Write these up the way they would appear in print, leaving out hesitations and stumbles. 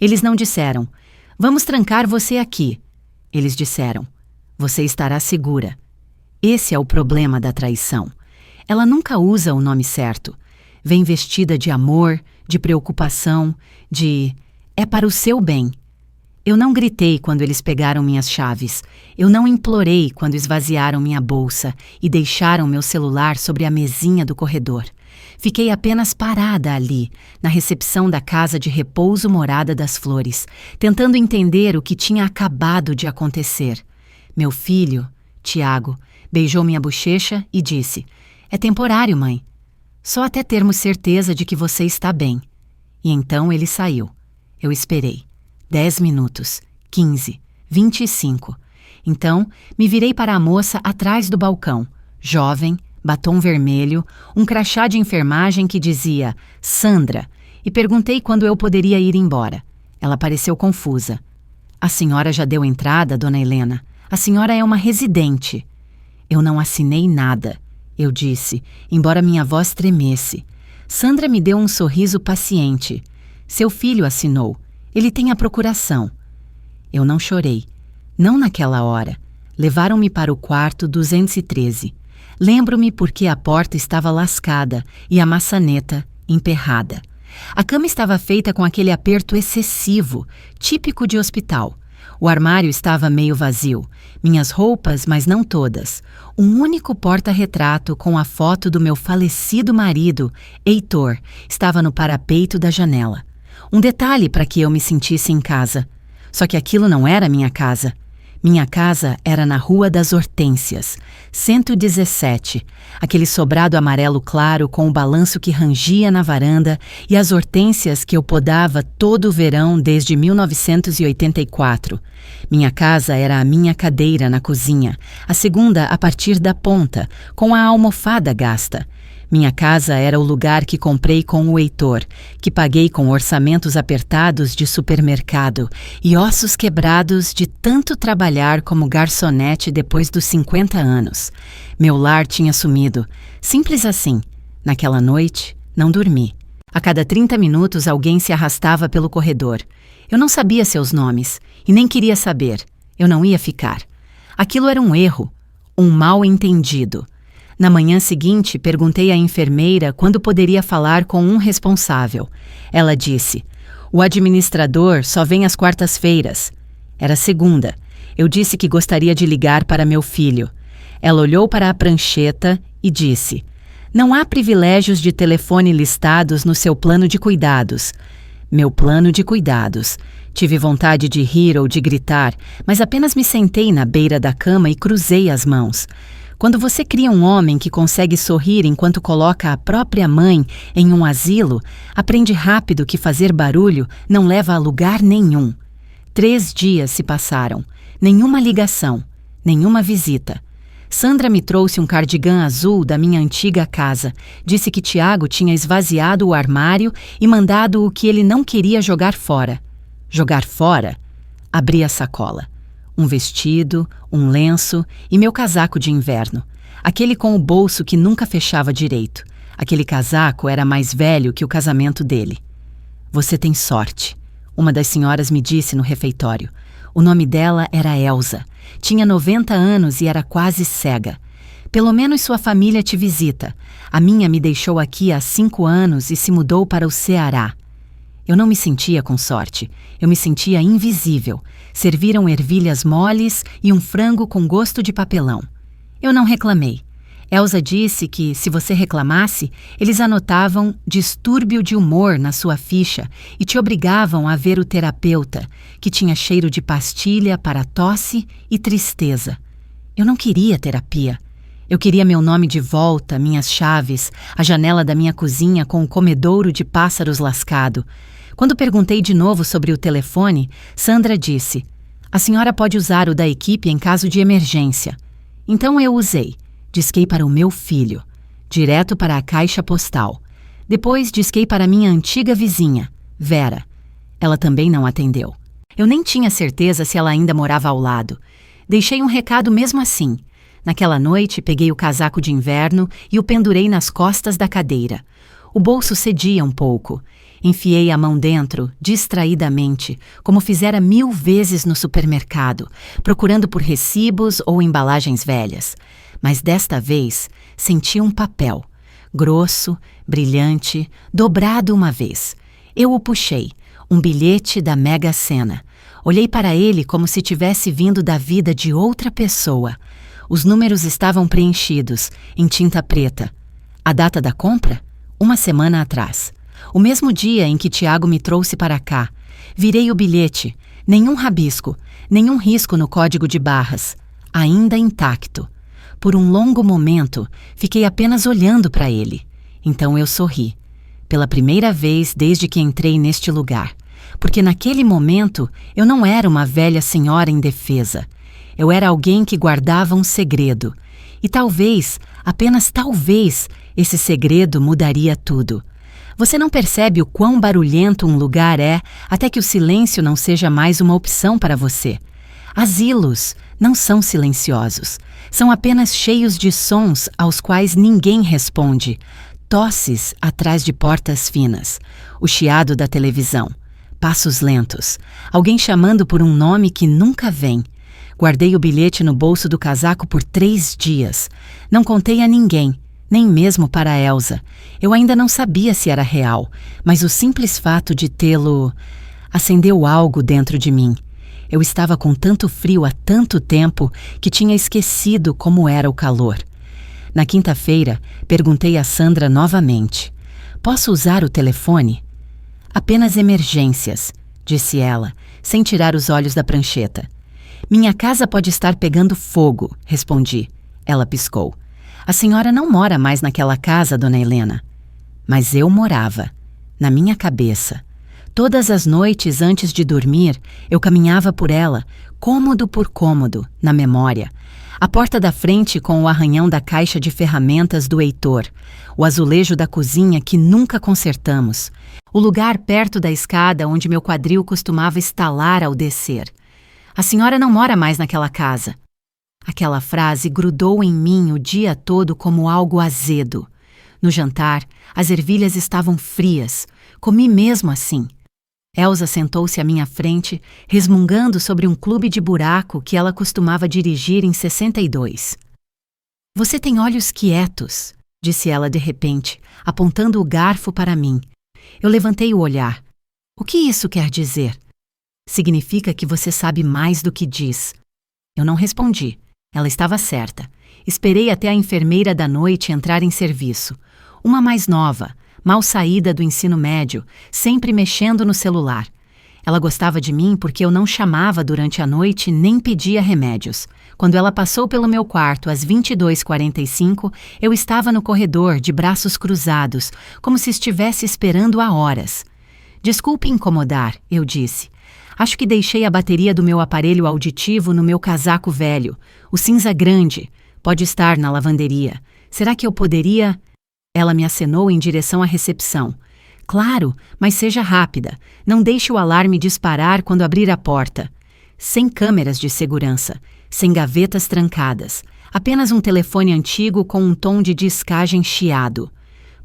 Eles não disseram: "Vamos trancar você aqui." Eles disseram: "Você estará segura." Esse é o problema da traição. Ela nunca usa o nome certo. Vem vestida de amor, de preocupação, é para o seu bem. Eu não gritei quando eles pegaram minhas chaves. Eu não implorei quando esvaziaram minha bolsa e deixaram meu celular sobre a mesinha do corredor. Fiquei apenas parada ali, na recepção da casa de repouso Morada das Flores, tentando entender o que tinha acabado de acontecer. Meu filho, Tiago, beijou minha bochecha e disse: "É temporário, mãe. Só até termos certeza de que você está bem." E então ele saiu. Eu esperei. 10 minutos, 15, 25. Então, me virei para a moça atrás do balcão, jovem, batom vermelho, um crachá de enfermagem que dizia Sandra, e perguntei quando eu poderia ir embora. Ela pareceu confusa. "A senhora já deu entrada, dona Helena. A senhora é uma residente." "Eu não assinei nada," eu disse, embora minha voz tremesse. Sandra me deu um sorriso paciente. "Seu filho assinou. Ele tem a procuração." Eu não chorei. Não naquela hora. Levaram-me para o quarto 213. Lembro-me porque a porta estava lascada e a maçaneta emperrada. A cama estava feita com aquele aperto excessivo, típico de hospital. O armário estava meio vazio. Minhas roupas, mas não todas. Um único porta-retrato com a foto do meu falecido marido, Heitor, estava no parapeito da janela. Um detalhe para que eu me sentisse em casa. Só que aquilo não era minha casa. Minha casa era na Rua das Hortênsias, 117, aquele sobrado amarelo claro com o balanço que rangia na varanda e as hortênsias que eu podava todo o verão desde 1984. Minha casa era a minha cadeira na cozinha, a segunda a partir da ponta, com a almofada gasta. Minha casa era o lugar que comprei com o Heitor, que paguei com orçamentos apertados de supermercado e ossos quebrados de tanto trabalhar como garçonete depois dos 50 anos. Meu lar tinha sumido. Simples assim. Naquela noite, não dormi. A cada 30 minutos alguém se arrastava pelo corredor. Eu não sabia seus nomes e nem queria saber. Eu não ia ficar. Aquilo era um erro, um mal-entendido. Na manhã seguinte, perguntei à enfermeira quando poderia falar com um responsável. Ela disse: "O administrador só vem às quartas-feiras." Era segunda. Eu disse que gostaria de ligar para meu filho. Ela olhou para a prancheta e disse: "Não há privilégios de telefone listados no seu plano de cuidados." Meu plano de cuidados. Tive vontade de rir ou de gritar, mas apenas me sentei na beira da cama e cruzei as mãos. Quando você cria um homem que consegue sorrir enquanto coloca a própria mãe em um asilo, aprende rápido que fazer barulho não leva a lugar nenhum. 3 dias se passaram. Nenhuma ligação, nenhuma visita. Sandra me trouxe um cardigã azul da minha antiga casa. Disse que Tiago tinha esvaziado o armário e mandado o que ele não queria jogar fora. Jogar fora? Abri a sacola. Um vestido, um lenço e meu casaco de inverno. Aquele com o bolso que nunca fechava direito. Aquele casaco era mais velho que o casamento dele. "Você tem sorte," uma das senhoras me disse no refeitório. O nome dela era Elsa. Tinha 90 anos e era quase cega. "Pelo menos sua família te visita. A minha me deixou aqui há 5 anos e se mudou para o Ceará." Eu não me sentia com sorte. Eu me sentia invisível. Serviram ervilhas moles e um frango com gosto de papelão. Eu não reclamei. Elsa disse que, se você reclamasse, eles anotavam distúrbio de humor na sua ficha e te obrigavam a ver o terapeuta, que tinha cheiro de pastilha para tosse e tristeza. Eu não queria terapia. Eu queria meu nome de volta, minhas chaves, a janela da minha cozinha com o comedouro de pássaros lascado. Quando perguntei de novo sobre o telefone, Sandra disse: "A senhora pode usar o da equipe em caso de emergência." Então eu usei. Disquei para o meu filho, direto para a caixa postal. Depois disquei para minha antiga vizinha, Vera. Ela também não atendeu. Eu nem tinha certeza se ela ainda morava ao lado. Deixei um recado mesmo assim. Naquela noite, peguei o casaco de inverno e o pendurei nas costas da cadeira. O bolso cedia um pouco. Enfiei a mão dentro, distraidamente, como fizera 1000 vezes no supermercado, procurando por recibos ou embalagens velhas. Mas desta vez senti um papel, grosso, brilhante, dobrado uma vez. Eu o puxei, um bilhete da Mega Sena. Olhei para ele como se tivesse vindo da vida de outra pessoa. Os números estavam preenchidos, em tinta preta. A data da compra? 1 semana atrás. O mesmo dia em que Tiago me trouxe para cá. Virei o bilhete. Nenhum rabisco, nenhum risco no código de barras. Ainda intacto. Por um longo momento, fiquei apenas olhando para ele. Então eu sorri. Pela primeira vez desde que entrei neste lugar. Porque naquele momento eu não era uma velha senhora indefesa. Eu era alguém que guardava um segredo. E talvez, apenas talvez, esse segredo mudaria tudo. Você não percebe o quão barulhento um lugar é até que o silêncio não seja mais uma opção para você. Asilos não são silenciosos. São apenas cheios de sons aos quais ninguém responde. Tosses atrás de portas finas. O chiado da televisão. Passos lentos. Alguém chamando por um nome que nunca vem. Guardei o bilhete no bolso do casaco por 3 dias. Não contei a ninguém, nem mesmo para a Elsa. Eu ainda não sabia se era real, mas o simples fato de tê-lo acendeu algo dentro de mim. Eu estava com tanto frio há tanto tempo que tinha esquecido como era o calor. Na quinta-feira, perguntei a Sandra novamente. Posso usar o telefone? Apenas emergências, disse ela, sem tirar os olhos da prancheta. Minha casa pode estar pegando fogo, respondi. Ela piscou. A senhora não mora mais naquela casa, dona Helena. Mas eu morava, na minha cabeça. Todas as noites antes de dormir, eu caminhava por ela, cômodo por cômodo, na memória. A porta da frente com o arranhão da caixa de ferramentas do Heitor, o azulejo da cozinha que nunca consertamos, o lugar perto da escada onde meu quadril costumava estalar ao descer. A senhora não mora mais naquela casa. Aquela frase grudou em mim o dia todo como algo azedo. No jantar, as ervilhas estavam frias. Comi mesmo assim. Elsa sentou-se à minha frente, resmungando sobre um clube de buraco que ela costumava dirigir em 62. Você tem olhos quietos, disse ela de repente, apontando o garfo para mim. Eu levantei o olhar. O que isso quer dizer? Significa que você sabe mais do que diz. Eu não respondi. Ela estava certa. Esperei até a enfermeira da noite entrar em serviço. Uma mais nova, mal saída do ensino médio, sempre mexendo no celular. Ela gostava de mim porque eu não chamava durante a noite nem pedia remédios. Quando ela passou pelo meu quarto às 22h45, eu estava no corredor, de braços cruzados, como se estivesse esperando há horas. Desculpe incomodar, eu disse. Acho que deixei a bateria do meu aparelho auditivo no meu casaco velho. O cinza grande. Pode estar na lavanderia. Será que eu poderia... Ela me acenou em direção à recepção. Claro, mas seja rápida. Não deixe o alarme disparar quando abrir a porta. Sem câmeras de segurança. Sem gavetas trancadas. Apenas um telefone antigo com um tom de discagem chiado.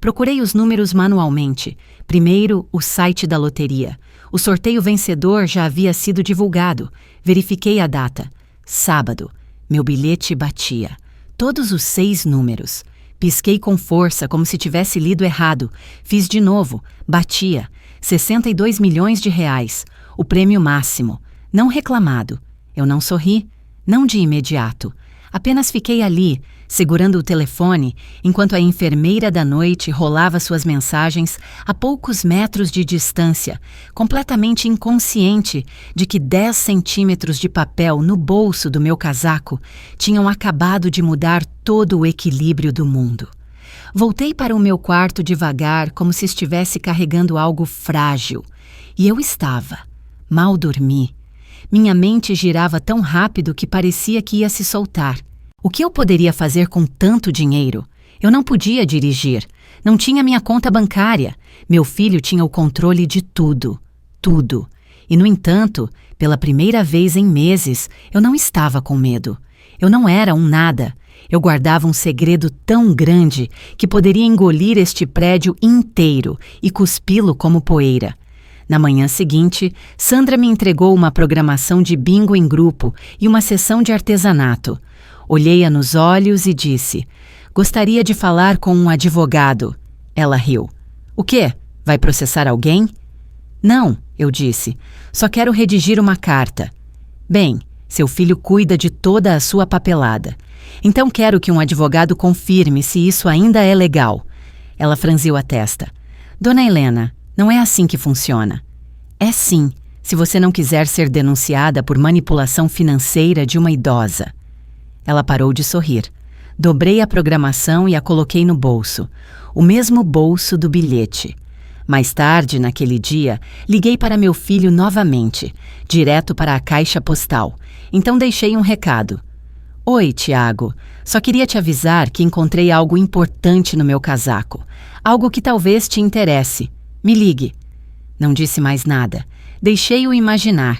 Procurei os números manualmente. Primeiro, o site da loteria. O sorteio vencedor já havia sido divulgado. Verifiquei a data. Sábado. Meu bilhete batia. Todos os 6 números. Pisquei com força, como se tivesse lido errado. Fiz de novo. Batia. 62 milhões de reais. O prêmio máximo. Não reclamado. Eu não sorri. Não de imediato. Apenas fiquei ali, segurando o telefone, enquanto a enfermeira da noite rolava suas mensagens a poucos metros de distância, completamente inconsciente de que 10 centímetros de papel no bolso do meu casaco tinham acabado de mudar todo o equilíbrio do mundo. Voltei para o meu quarto devagar, como se estivesse carregando algo frágil. E eu estava. Mal dormi. Minha mente girava tão rápido que parecia que ia se soltar. O que eu poderia fazer com tanto dinheiro? Eu não podia dirigir. Não tinha minha conta bancária. Meu filho tinha o controle de tudo. Tudo. E, no entanto, pela primeira vez em meses, eu não estava com medo. Eu não era um nada. Eu guardava um segredo tão grande que poderia engolir este prédio inteiro e cuspi-lo como poeira. Na manhã seguinte, Sandra me entregou uma programação de bingo em grupo e uma sessão de artesanato. Olhei-a nos olhos e disse: "Gostaria de falar com um advogado." Ela riu. "O quê? Vai processar alguém?" "Não", eu disse. "Só quero redigir uma carta." "Bem, seu filho cuida de toda a sua papelada. Então quero que um advogado confirme se isso ainda é legal." Ela franziu a testa. "Dona Helena, não é assim que funciona." "É sim, se você não quiser ser denunciada por manipulação financeira de uma idosa." Ela parou de sorrir. Dobrei a programação e a coloquei no bolso. O mesmo bolso do bilhete. Mais tarde, naquele dia, liguei para meu filho novamente, direto para a caixa postal. Então deixei um recado. "Oi, Tiago. Só queria te avisar que encontrei algo importante no meu casaco. Algo que talvez te interesse. Me ligue." Não disse mais nada. Deixei-o imaginar.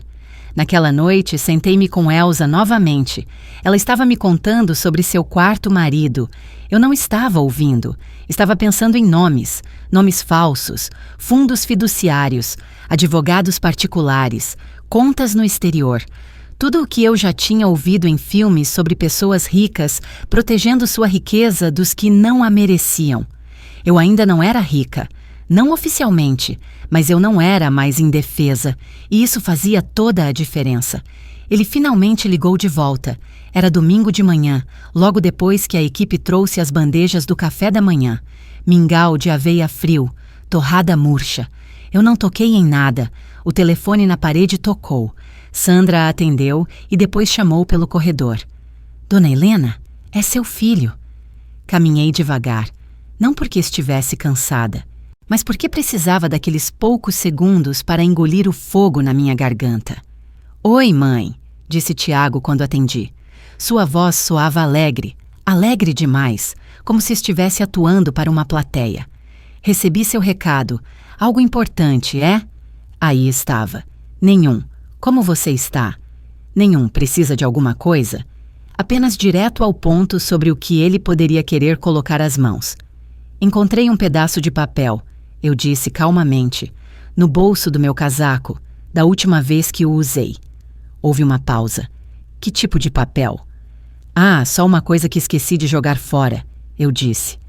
Naquela noite, sentei-me com Elsa novamente. Ela estava me contando sobre seu quarto marido. Eu não estava ouvindo. Estava pensando em nomes falsos, fundos fiduciários, advogados particulares, contas no exterior. Tudo o que eu já tinha ouvido em filmes sobre pessoas ricas protegendo sua riqueza dos que não a mereciam. Eu ainda não era rica. Não oficialmente, mas eu não era mais indefesa, e isso fazia toda a diferença. Ele finalmente ligou de volta. Era domingo de manhã, logo depois que a equipe trouxe as bandejas do café da manhã. Mingau de aveia frio, torrada murcha. Eu não toquei em nada. O telefone na parede tocou. Sandra atendeu e depois chamou pelo corredor. "Dona Helena, é seu filho." Caminhei devagar, não porque estivesse cansada, mas porque precisava daqueles poucos segundos para engolir o fogo na minha garganta. "Oi, mãe", disse Tiago quando atendi. Sua voz soava alegre demais, como se estivesse atuando para uma plateia. "Recebi seu recado. Algo importante, é?" Aí estava. "Nenhum. Como você está?" "Nenhum. Precisa de alguma coisa?" Apenas direto ao ponto sobre o que ele poderia querer colocar as mãos. "Encontrei um pedaço de papel", eu disse calmamente, "no bolso do meu casaco, da última vez que o usei." Houve uma pausa. "Que tipo de papel?" "Ah, só uma coisa que esqueci de jogar fora", eu disse.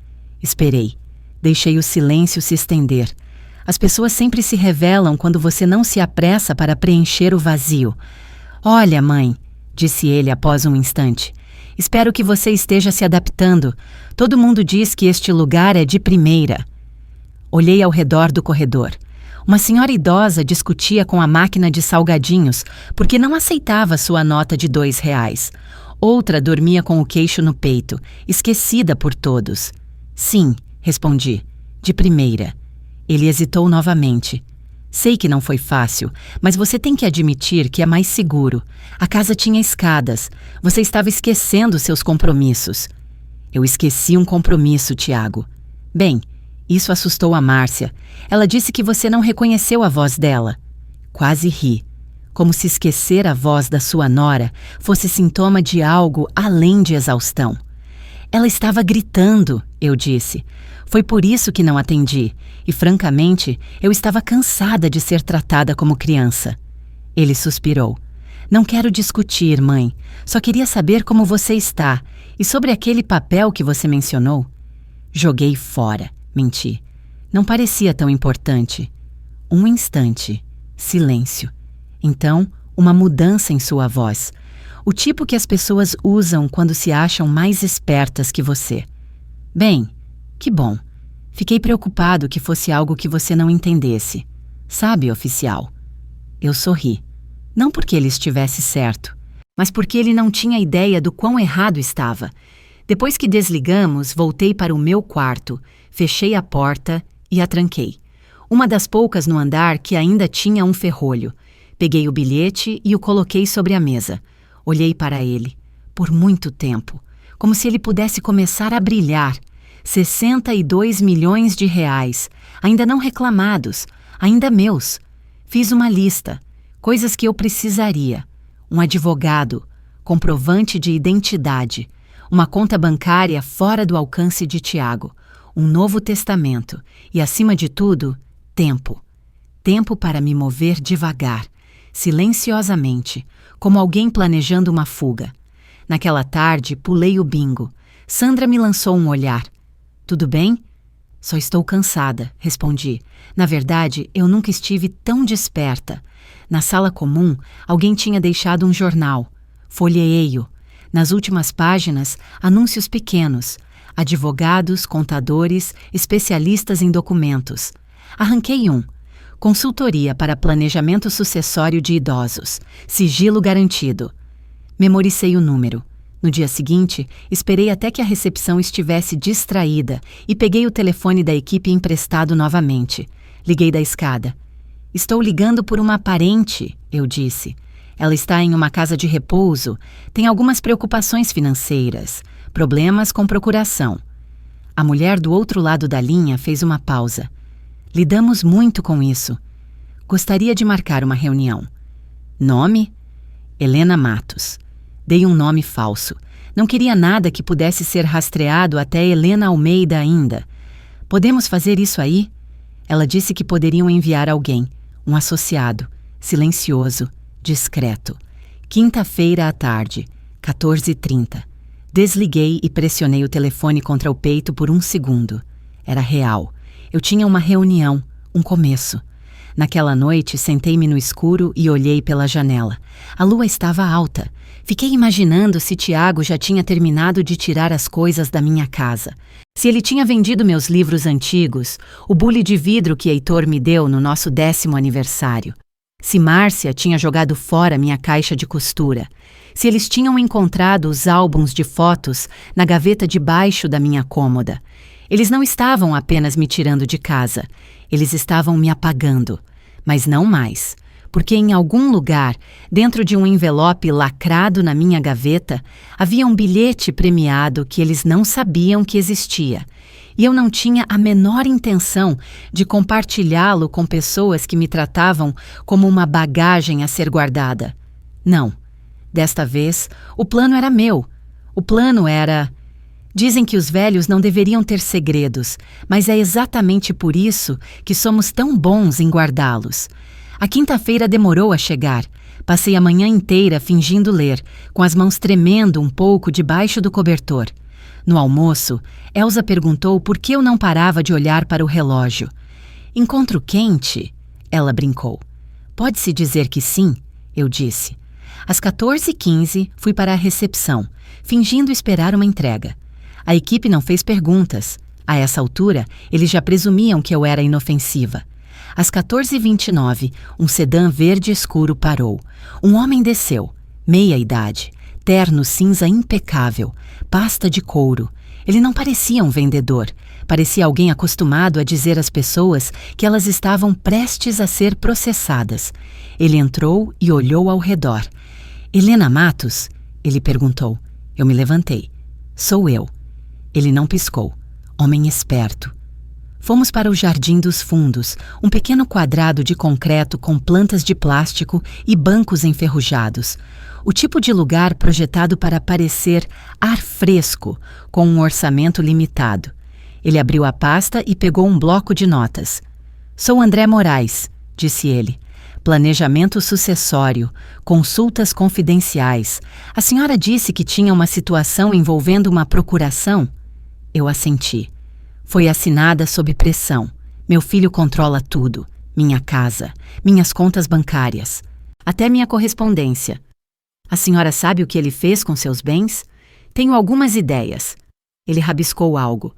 Esperei. Deixei o silêncio se estender. As pessoas sempre se revelam quando você não se apressa para preencher o vazio. "Olha, mãe", disse ele após um instante, "espero que você esteja se adaptando. Todo mundo diz que este lugar é de primeira." Olhei ao redor do corredor. Uma senhora idosa discutia com a máquina de salgadinhos porque não aceitava sua nota de R$2. Outra dormia com o queixo no peito, esquecida por todos. "Sim", respondi, "de primeira." Ele hesitou novamente. "Sei que não foi fácil, mas você tem que admitir que é mais seguro. A casa tinha escadas. Você estava esquecendo seus compromissos." "Eu esqueci um compromisso, Tiago." "Bem, isso assustou a Márcia. Ela disse que você não reconheceu a voz dela." Quase ri. Como se esquecer a voz da sua nora fosse sintoma de algo além de exaustão. "Ela estava gritando", eu disse. "Foi por isso que não atendi. E, francamente, eu estava cansada de ser tratada como criança." Ele suspirou. "Não quero discutir, mãe. Só queria saber como você está. E sobre aquele papel que você mencionou?" "Joguei fora." Menti. Não parecia tão importante. Um instante. Silêncio. Então, uma mudança em sua voz. O tipo que as pessoas usam quando se acham mais espertas que você. "Bem, que bom. Fiquei preocupado que fosse algo que você não entendesse. Sabe, oficial?" Eu sorri. Não porque ele estivesse certo, mas porque ele não tinha ideia do quão errado estava. Depois que desligamos, voltei para o meu quarto, fechei a porta e a tranquei. Uma das poucas no andar que ainda tinha um ferrolho. Peguei o bilhete e o coloquei sobre a mesa. Olhei para ele. Por muito tempo. Como se ele pudesse começar a brilhar. 62 milhões de reais. Ainda não reclamados. Ainda meus. Fiz uma lista. Coisas que eu precisaria. Um advogado. Comprovante de identidade. uma conta bancária fora do alcance de Tiago, um novo testamento e, acima de tudo, tempo. Tempo para me mover devagar, silenciosamente, como alguém planejando uma fuga. Naquela tarde, pulei o bingo. Sandra me lançou um olhar. Tudo bem? Só estou cansada, respondi. Na verdade, eu nunca estive tão desperta. Na sala comum, alguém tinha deixado um jornal. Folheei-o. Nas últimas páginas, anúncios pequenos. Advogados, contadores, especialistas em documentos. Arranquei um. Consultoria para planejamento sucessório de idosos. Sigilo garantido. Memoricei o número. No dia seguinte, esperei até que a recepção estivesse distraída e peguei o telefone da equipe emprestado novamente. Liguei da escada. Estou ligando por uma parente, eu disse. Ela está em uma casa de repouso, tem algumas preocupações financeiras, problemas com procuração. A mulher do outro lado da linha fez uma pausa. Lidamos muito com isso. Gostaria de marcar uma reunião. Nome? Helena Matos. Dei um nome falso. Não queria nada que pudesse ser rastreado até Helena Almeida ainda. Podemos fazer isso aí? Ela disse que poderiam enviar alguém, um associado, silencioso, discreto. Quinta-feira à tarde, 14h30. Desliguei e pressionei o telefone contra o peito por 1 segundo. Era real. Eu tinha uma reunião, um começo. Naquela noite, sentei-me no escuro e olhei pela janela. A lua estava alta. Fiquei imaginando se Tiago já tinha terminado de tirar as coisas da minha casa. Se ele tinha vendido meus livros antigos, o bule de vidro que Heitor me deu no nosso 10º aniversário. Se Márcia tinha jogado fora minha caixa de costura. Se eles tinham encontrado os álbuns de fotos na gaveta debaixo da minha cômoda. Eles não estavam apenas me tirando de casa. Eles estavam me apagando. Mas não mais. Porque em algum lugar, dentro de um envelope lacrado na minha gaveta, havia um bilhete premiado que eles não sabiam que existia. E eu não tinha a menor intenção de compartilhá-lo com pessoas que me tratavam como uma bagagem a ser guardada. Não. Desta vez, o plano era meu. O plano era... Dizem que os velhos não deveriam ter segredos, mas é exatamente por isso que somos tão bons em guardá-los. A quinta-feira demorou a chegar. Passei a manhã inteira fingindo ler, com as mãos tremendo um pouco debaixo do cobertor. No almoço, Elsa perguntou por que eu não parava de olhar para o relógio. Encontro quente? Ela brincou. Pode-se dizer que sim, eu disse. Às 14h15, fui para a recepção, fingindo esperar uma entrega. A equipe não fez perguntas. A essa altura, eles já presumiam que eu era inofensiva. Às 14h29, um sedã verde escuro parou. Um homem desceu, meia-idade, terno cinza impecável, pasta de couro. Ele não parecia um vendedor. Parecia alguém acostumado a dizer às pessoas que elas estavam prestes a ser processadas. Ele entrou e olhou ao redor. Helena Matos? Ele perguntou. Eu me levantei. Sou eu. Ele não piscou. Homem esperto. Fomos para o Jardim dos Fundos, um pequeno quadrado de concreto com plantas de plástico e bancos enferrujados. O tipo de lugar projetado para parecer ar fresco, com um orçamento limitado. Ele abriu a pasta e pegou um bloco de notas. Sou André Moraes, disse ele. Planejamento sucessório, consultas confidenciais. A senhora disse que tinha uma situação envolvendo uma procuração? Eu assenti. Foi assinada sob pressão. Meu filho controla tudo. Minha casa, minhas contas bancárias, até minha correspondência. A senhora sabe o que ele fez com seus bens? Tenho algumas ideias. Ele rabiscou algo.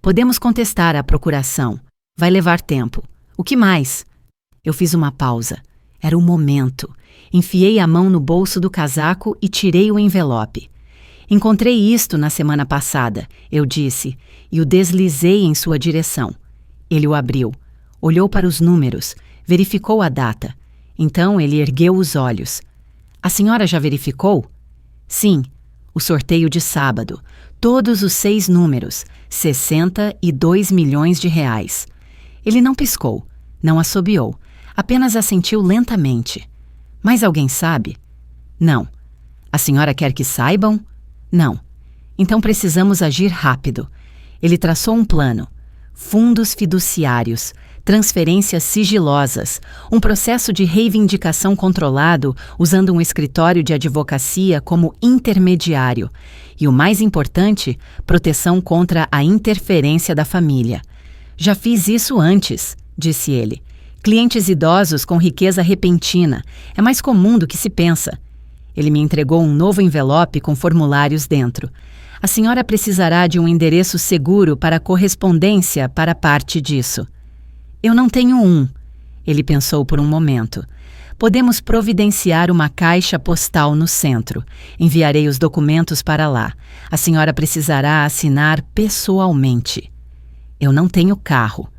Podemos contestar a procuração. Vai levar tempo. O que mais? Eu fiz uma pausa. Era o momento. Enfiei a mão no bolso do casaco e tirei o envelope. Encontrei isto na semana passada, eu disse, e o deslizei em sua direção. Ele o abriu, olhou para os números, verificou a data. Então ele ergueu os olhos. A senhora já verificou? Sim, o sorteio de sábado. Todos os 6 números, 62 milhões de reais. Ele não piscou, não assobiou, apenas assentiu lentamente. Mas alguém sabe? Não. A senhora quer que saibam? Não. Então precisamos agir rápido. Ele traçou um plano. Fundos fiduciários, transferências sigilosas, um processo de reivindicação controlado usando um escritório de advocacia como intermediário e, o mais importante, proteção contra a interferência da família. Já fiz isso antes, disse ele. Clientes idosos com riqueza repentina. É mais comum do que se pensa. Ele me entregou um novo envelope com formulários dentro. A senhora precisará de um endereço seguro para correspondência para parte disso. Eu não tenho um. Ele pensou por um momento. Podemos providenciar uma caixa postal no centro. Enviarei os documentos para lá. A senhora precisará assinar pessoalmente. Eu não tenho carro.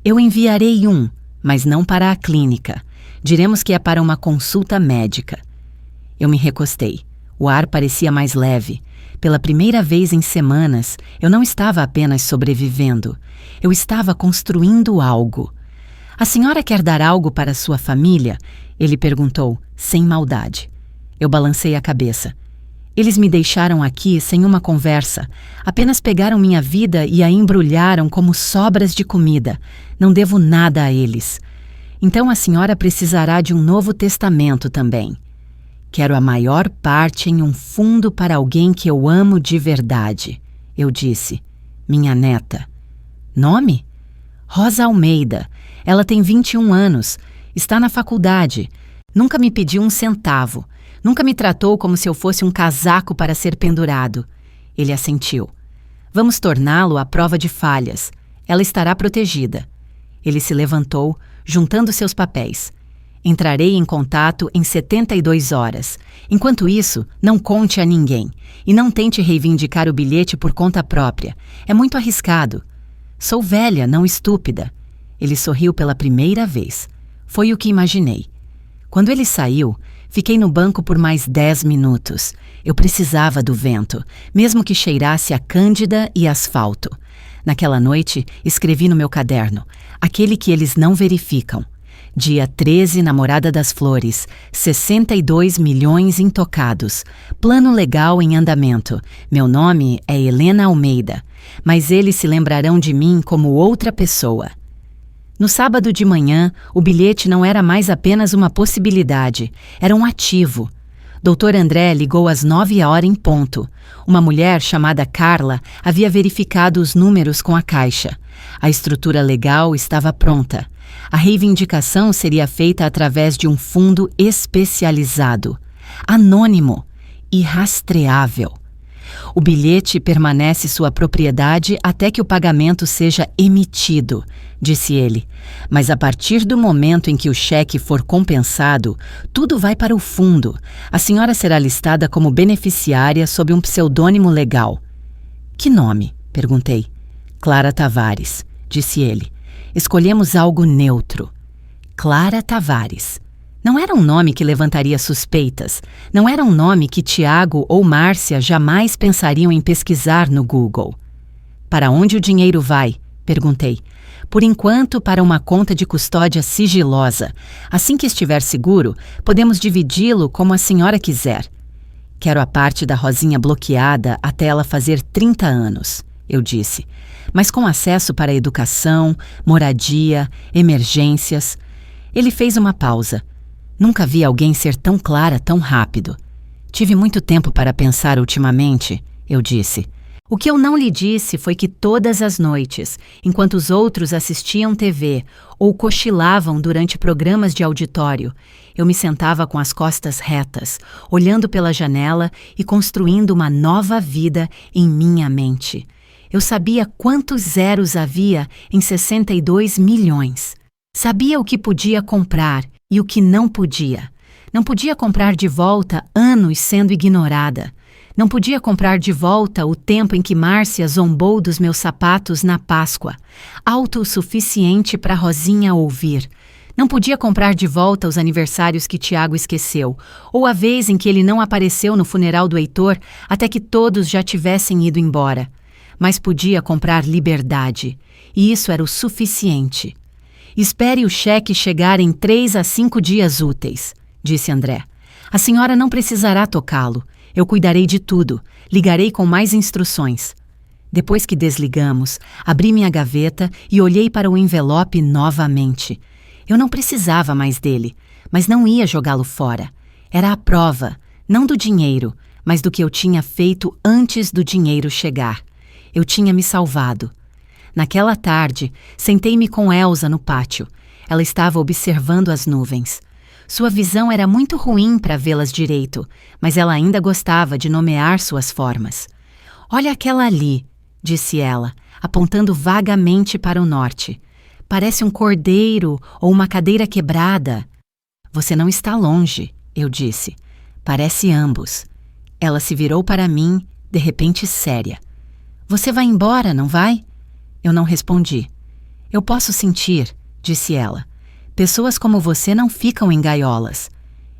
Eu enviarei um, mas não para a clínica. Diremos que é para uma consulta médica. Eu me recostei. O ar parecia mais leve. Pela primeira vez em semanas, eu não estava apenas sobrevivendo. Eu estava construindo algo. A senhora quer dar algo para sua família? Ele perguntou, sem maldade. Eu balancei a cabeça. Eles me deixaram aqui sem uma conversa. Apenas pegaram minha vida e a embrulharam como sobras de comida. Não devo nada a eles. Então a senhora precisará de um novo testamento também. Quero a maior parte em um fundo para alguém que eu amo de verdade, eu disse. Minha neta. Nome? Rosa Almeida. Ela tem 21 anos. Está na faculdade. Nunca me pediu um centavo. Nunca me tratou como se eu fosse um casaco para ser pendurado. Ele assentiu. Vamos torná-lo à prova de falhas. Ela estará protegida. Ele se levantou, juntando seus papéis. Entrarei em contato em 72 horas. Enquanto isso, não conte a ninguém. E não tente reivindicar o bilhete por conta própria. É muito arriscado. Sou velha, não estúpida. Ele sorriu pela primeira vez. Foi o que imaginei. Quando ele saiu, fiquei no banco por mais 10 minutos. Eu precisava do vento, mesmo que cheirasse a cândida e asfalto. Naquela noite, escrevi no meu caderno, aquele que eles não verificam. Dia 13, Namorada das Flores, 62 milhões intocados. Plano legal em andamento. Meu nome é Helena Almeida, mas eles se lembrarão de mim como outra pessoa. No sábado de manhã, o bilhete não era mais apenas uma possibilidade, era um ativo. Dr. André ligou às 9h em ponto. Uma mulher chamada Carla havia verificado os números com a caixa. A estrutura legal estava pronta. A reivindicação seria feita através de um fundo especializado, anônimo e rastreável. O bilhete permanece sua propriedade até que o pagamento seja emitido, disse ele. Mas a partir do momento em que o cheque for compensado, tudo vai para o fundo. A senhora será listada como beneficiária sob um pseudônimo legal. Que nome? Perguntei. Clara Tavares, disse ele. Escolhemos algo neutro. Clara Tavares. Não era um nome que levantaria suspeitas. Não era um nome que Tiago ou Márcia jamais pensariam em pesquisar no Google. Para onde o dinheiro vai? Perguntei. Por enquanto, para uma conta de custódia sigilosa. Assim que estiver seguro, podemos dividi-lo como a senhora quiser. Quero a parte da Rosinha bloqueada até ela fazer 30 anos, eu disse. Mas com acesso para educação, moradia, emergências. Ele fez uma pausa. Nunca vi alguém ser tão clara tão rápido. Tive muito tempo para pensar ultimamente, eu disse. O que eu não lhe disse foi que todas as noites, enquanto os outros assistiam TV ou cochilavam durante programas de auditório, eu me sentava com as costas retas, olhando pela janela e construindo uma nova vida em minha mente. Eu sabia quantos zeros havia em 62 milhões. Sabia o que podia comprar e o que não podia. Não podia comprar de volta anos sendo ignorada. Não podia comprar de volta o tempo em que Márcia zombou dos meus sapatos na Páscoa, alto o suficiente para Rosinha ouvir. Não podia comprar de volta os aniversários que Tiago esqueceu, ou a vez em que ele não apareceu no funeral do Heitor até que todos já tivessem ido embora. Mas podia comprar liberdade, e isso era o suficiente. Espere o cheque chegar em 3 a 5 dias úteis, disse André. A senhora não precisará tocá-lo. Eu cuidarei de tudo, ligarei com mais instruções. Depois que desligamos, abri minha gaveta e olhei para o envelope novamente. Eu não precisava mais dele, mas não ia jogá-lo fora. Era a prova, não do dinheiro, mas do que eu tinha feito antes do dinheiro chegar. Eu tinha me salvado. Naquela tarde, sentei-me com Elsa no pátio. Ela estava observando as nuvens. Sua visão era muito ruim para vê-las direito, mas ela ainda gostava de nomear suas formas. "Olha aquela ali", disse ela, apontando vagamente para o norte. "Parece um cordeiro ou uma cadeira quebrada." "Você não está longe", eu disse. "Parece ambos." Ela se virou para mim, de repente séria. "Você vai embora, não vai?" Eu não respondi. "Eu posso sentir", disse ela. "Pessoas como você não ficam em gaiolas."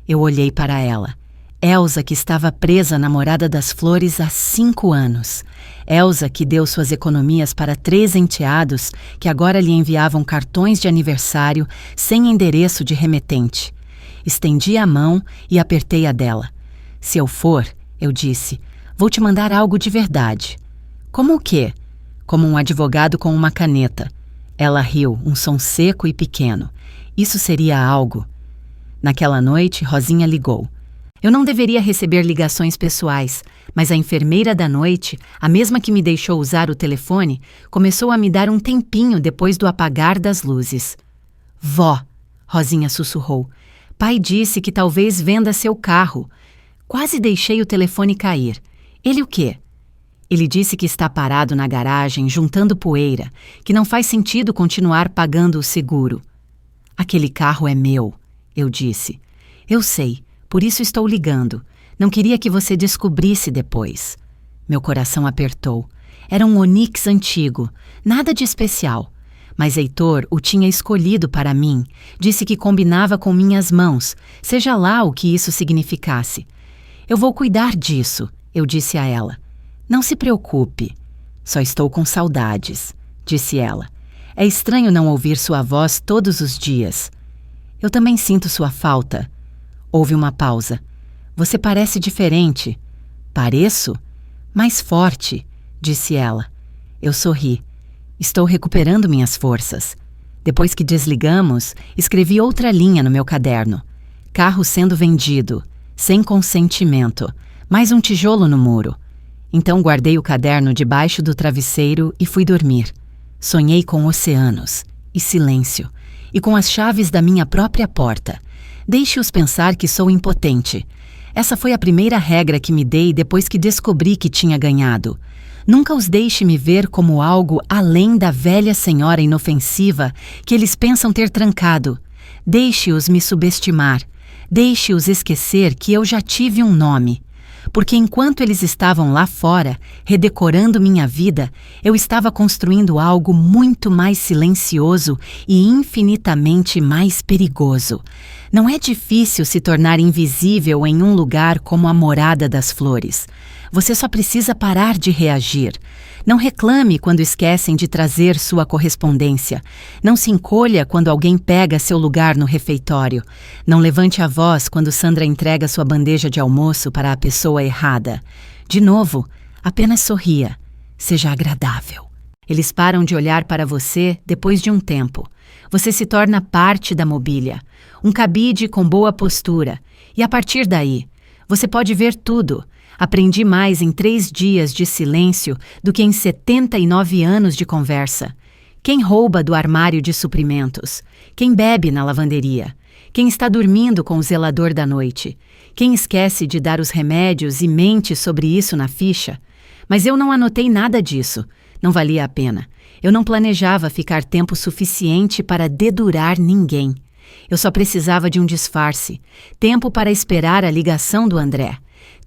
Eu olhei para ela. Elsa, que estava presa na Morada das Flores há 5 anos. Elsa, que deu suas economias para 3 enteados que agora lhe enviavam cartões de aniversário sem endereço de remetente. Estendi a mão e apertei a dela. "Se eu for", eu disse, "vou te mandar algo de verdade." "Como o quê?" "Como um advogado com uma caneta." Ela riu, um som seco e pequeno. "Isso seria algo." Naquela noite, Rosinha ligou. Eu não deveria receber ligações pessoais, mas a enfermeira da noite, a mesma que me deixou usar o telefone, começou a me dar um tempinho depois do apagar das luzes. "Vó", Rosinha sussurrou, "pai disse que talvez venda seu carro." Quase deixei o telefone cair. "Ele o quê?" "Ele disse que está parado na garagem, juntando poeira, que não faz sentido continuar pagando o seguro." "Aquele carro é meu", eu disse. "Eu sei. Por isso estou ligando. Não queria que você descobrisse depois." Meu coração apertou. Era um Onix antigo, nada de especial. Mas Heitor o tinha escolhido para mim. Disse que combinava com minhas mãos, seja lá o que isso significasse. "Eu vou cuidar disso", eu disse a ela. "Não se preocupe." "Só estou com saudades", disse ela. "É estranho não ouvir sua voz todos os dias." "Eu também sinto sua falta." Houve uma pausa. "Você parece diferente." "Pareço?" "Mais forte", disse ela. Eu sorri. "Estou recuperando minhas forças." Depois que desligamos, escrevi outra linha no meu caderno. "Carro sendo vendido. Sem consentimento. Mais um tijolo no muro." Então guardei o caderno debaixo do travesseiro e fui dormir. Sonhei com oceanos e silêncio, e com as chaves da minha própria porta. Deixe-os pensar que sou impotente. Essa foi a primeira regra que me dei depois que descobri que tinha ganhado. Nunca os deixe me ver como algo além da velha senhora inofensiva que eles pensam ter trancado. Deixe-os me subestimar. Deixe-os esquecer que eu já tive um nome. Porque enquanto eles estavam lá fora, redecorando minha vida, eu estava construindo algo muito mais silencioso e infinitamente mais perigoso. Não é difícil se tornar invisível em um lugar como a Morada das Flores. Você só precisa parar de reagir. Não reclame quando esquecem de trazer sua correspondência. Não se encolha quando alguém pega seu lugar no refeitório. Não levante a voz quando Sandra entrega sua bandeja de almoço para a pessoa errada. De novo, apenas sorria. Seja agradável. Eles param de olhar para você depois de um tempo. Você se torna parte da mobília. Um cabide com boa postura. E a partir daí, você pode ver tudo. Aprendi mais em 3 dias de silêncio do que em 79 anos de conversa. Quem rouba do armário de suprimentos? Quem bebe na lavanderia? Quem está dormindo com o zelador da noite? Quem esquece de dar os remédios e mente sobre isso na ficha? Mas eu não anotei nada disso. Não valia a pena. Eu não planejava ficar tempo suficiente para dedurar ninguém. Eu só precisava de um disfarce. Tempo para esperar a ligação do André.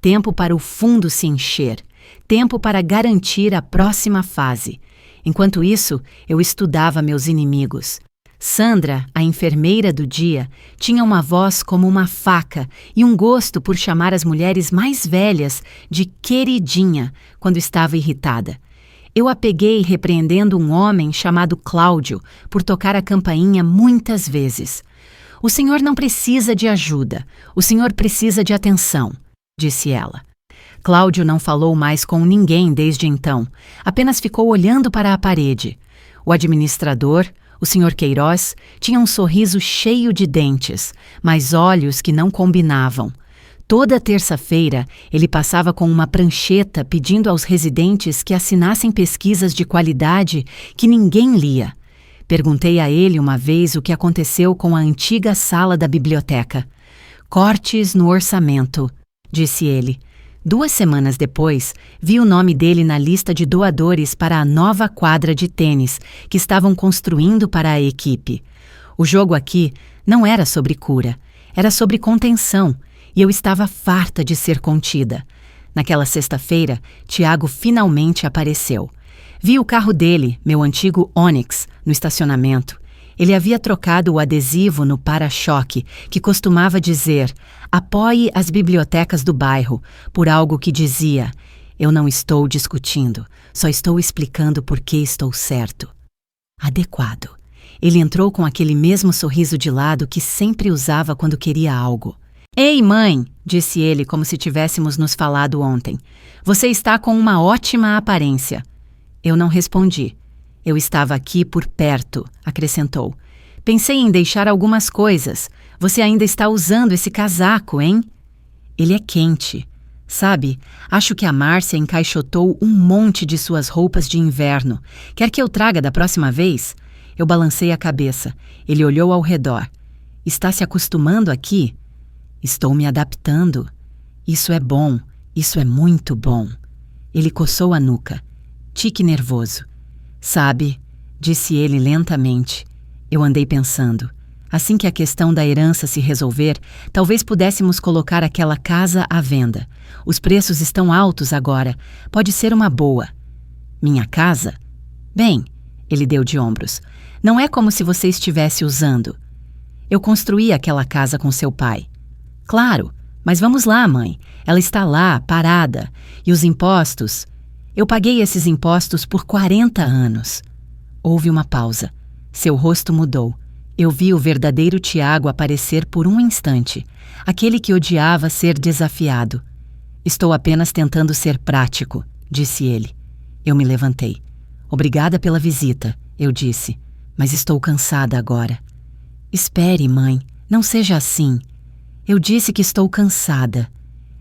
Tempo para o fundo se encher. Tempo para garantir a próxima fase. Enquanto isso, eu estudava meus inimigos. Sandra, a enfermeira do dia, tinha uma voz como uma faca e um gosto por chamar as mulheres mais velhas de queridinha quando estava irritada. Eu a peguei repreendendo um homem chamado Cláudio por tocar a campainha muitas vezes. "O senhor não precisa de ajuda. O senhor precisa de atenção", disse ela. Cláudio não falou mais com ninguém desde então, apenas ficou olhando para a parede. O administrador, o Sr. Queiroz, tinha um sorriso cheio de dentes, mas olhos que não combinavam. Toda terça-feira, ele passava com uma prancheta pedindo aos residentes que assinassem pesquisas de qualidade que ninguém lia. Perguntei a ele uma vez o que aconteceu com a antiga sala da biblioteca. Cortes no orçamento, disse ele. 2 semanas depois, vi o nome dele na lista de doadores para a nova quadra de tênis que estavam construindo para a equipe. O jogo aqui não era sobre cura, era sobre contenção, e eu estava farta de ser contida. Naquela sexta-feira, Tiago finalmente apareceu. Vi o carro dele, meu antigo Onix, no estacionamento. Ele havia trocado o adesivo no para-choque, que costumava dizer "Apoie as bibliotecas do bairro", por algo que dizia "Eu não estou discutindo, só estou explicando por que estou certo". Adequado. Ele entrou com aquele mesmo sorriso de lado que sempre usava quando queria algo. "Ei, mãe", disse ele como se tivéssemos nos falado ontem. "Você está com uma ótima aparência". Eu não respondi. "Eu estava aqui por perto", acrescentou. "Pensei em deixar algumas coisas. Você ainda está usando esse casaco, hein?" Ele é quente. Sabe, acho que a Márcia encaixotou um monte de suas roupas de inverno. Quer que eu traga da próxima vez? Eu balancei a cabeça. Ele olhou ao redor. "Está se acostumando aqui?" "Estou me adaptando." "Isso é bom. Isso é muito bom." Ele coçou a nuca. Tique nervoso. "Sabe", disse ele lentamente. Eu andei pensando. Assim que a questão da herança se resolver, talvez pudéssemos colocar aquela casa à venda. Os preços estão altos agora. Pode ser uma boa. "Minha casa?" "Bem", ele deu de ombros, "não é como se você estivesse usando." "Eu construí aquela casa com seu pai." "Claro, mas vamos lá, mãe. Ela está lá, parada. E os impostos? Eu paguei esses impostos por 40 anos. Houve uma pausa. Seu rosto mudou. Eu vi o verdadeiro Tiago aparecer por um instante, aquele que odiava ser desafiado. "Estou apenas tentando ser prático", disse ele. Eu me levantei. "Obrigada pela visita", eu disse, "mas estou cansada agora." "Espere, mãe, não seja assim." Eu disse que estou cansada.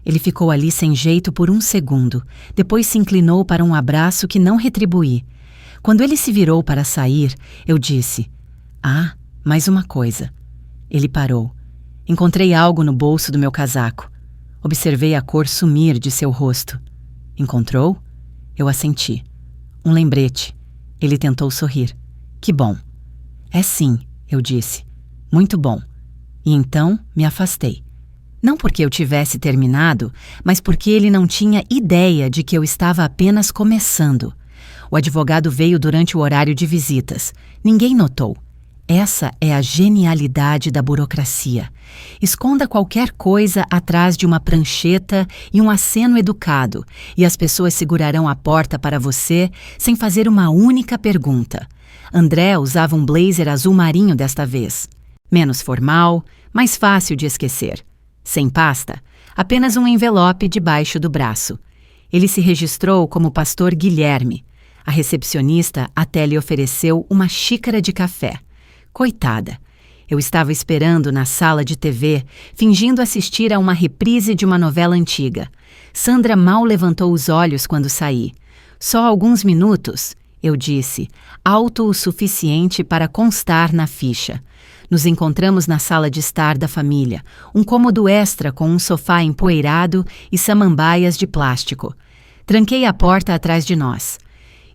Ele ficou ali sem jeito por um segundo, depois se inclinou para um abraço que não retribuí. Quando ele se virou para sair, eu disse: "Ah, mais uma coisa." Ele parou. Encontrei algo no bolso do meu casaco. Observei a cor sumir de seu rosto. "Encontrou?" Eu assenti. "Um lembrete." Ele tentou sorrir. "Que bom." "É sim", eu disse. "Muito bom." E então me afastei. Não porque eu tivesse terminado, mas porque ele não tinha ideia de que eu estava apenas começando. O advogado veio durante o horário de visitas. Ninguém notou. Essa é a genialidade da burocracia. Esconda qualquer coisa atrás de uma prancheta e um aceno educado, e as pessoas segurarão a porta para você sem fazer uma única pergunta. André usava um blazer azul marinho desta vez. Menos formal, mais fácil de esquecer. Sem pasta, apenas um envelope debaixo do braço. Ele se registrou como Pastor Guilherme. A recepcionista até lhe ofereceu uma xícara de café. Coitada! Eu estava esperando na sala de TV, fingindo assistir a uma reprise de uma novela antiga. Sandra mal levantou os olhos quando saí. "Só alguns minutos", eu disse, alto o suficiente para constar na ficha. Nos encontramos na sala de estar da família, um cômodo extra com um sofá empoeirado e samambaias de plástico. Tranquei a porta atrás de nós.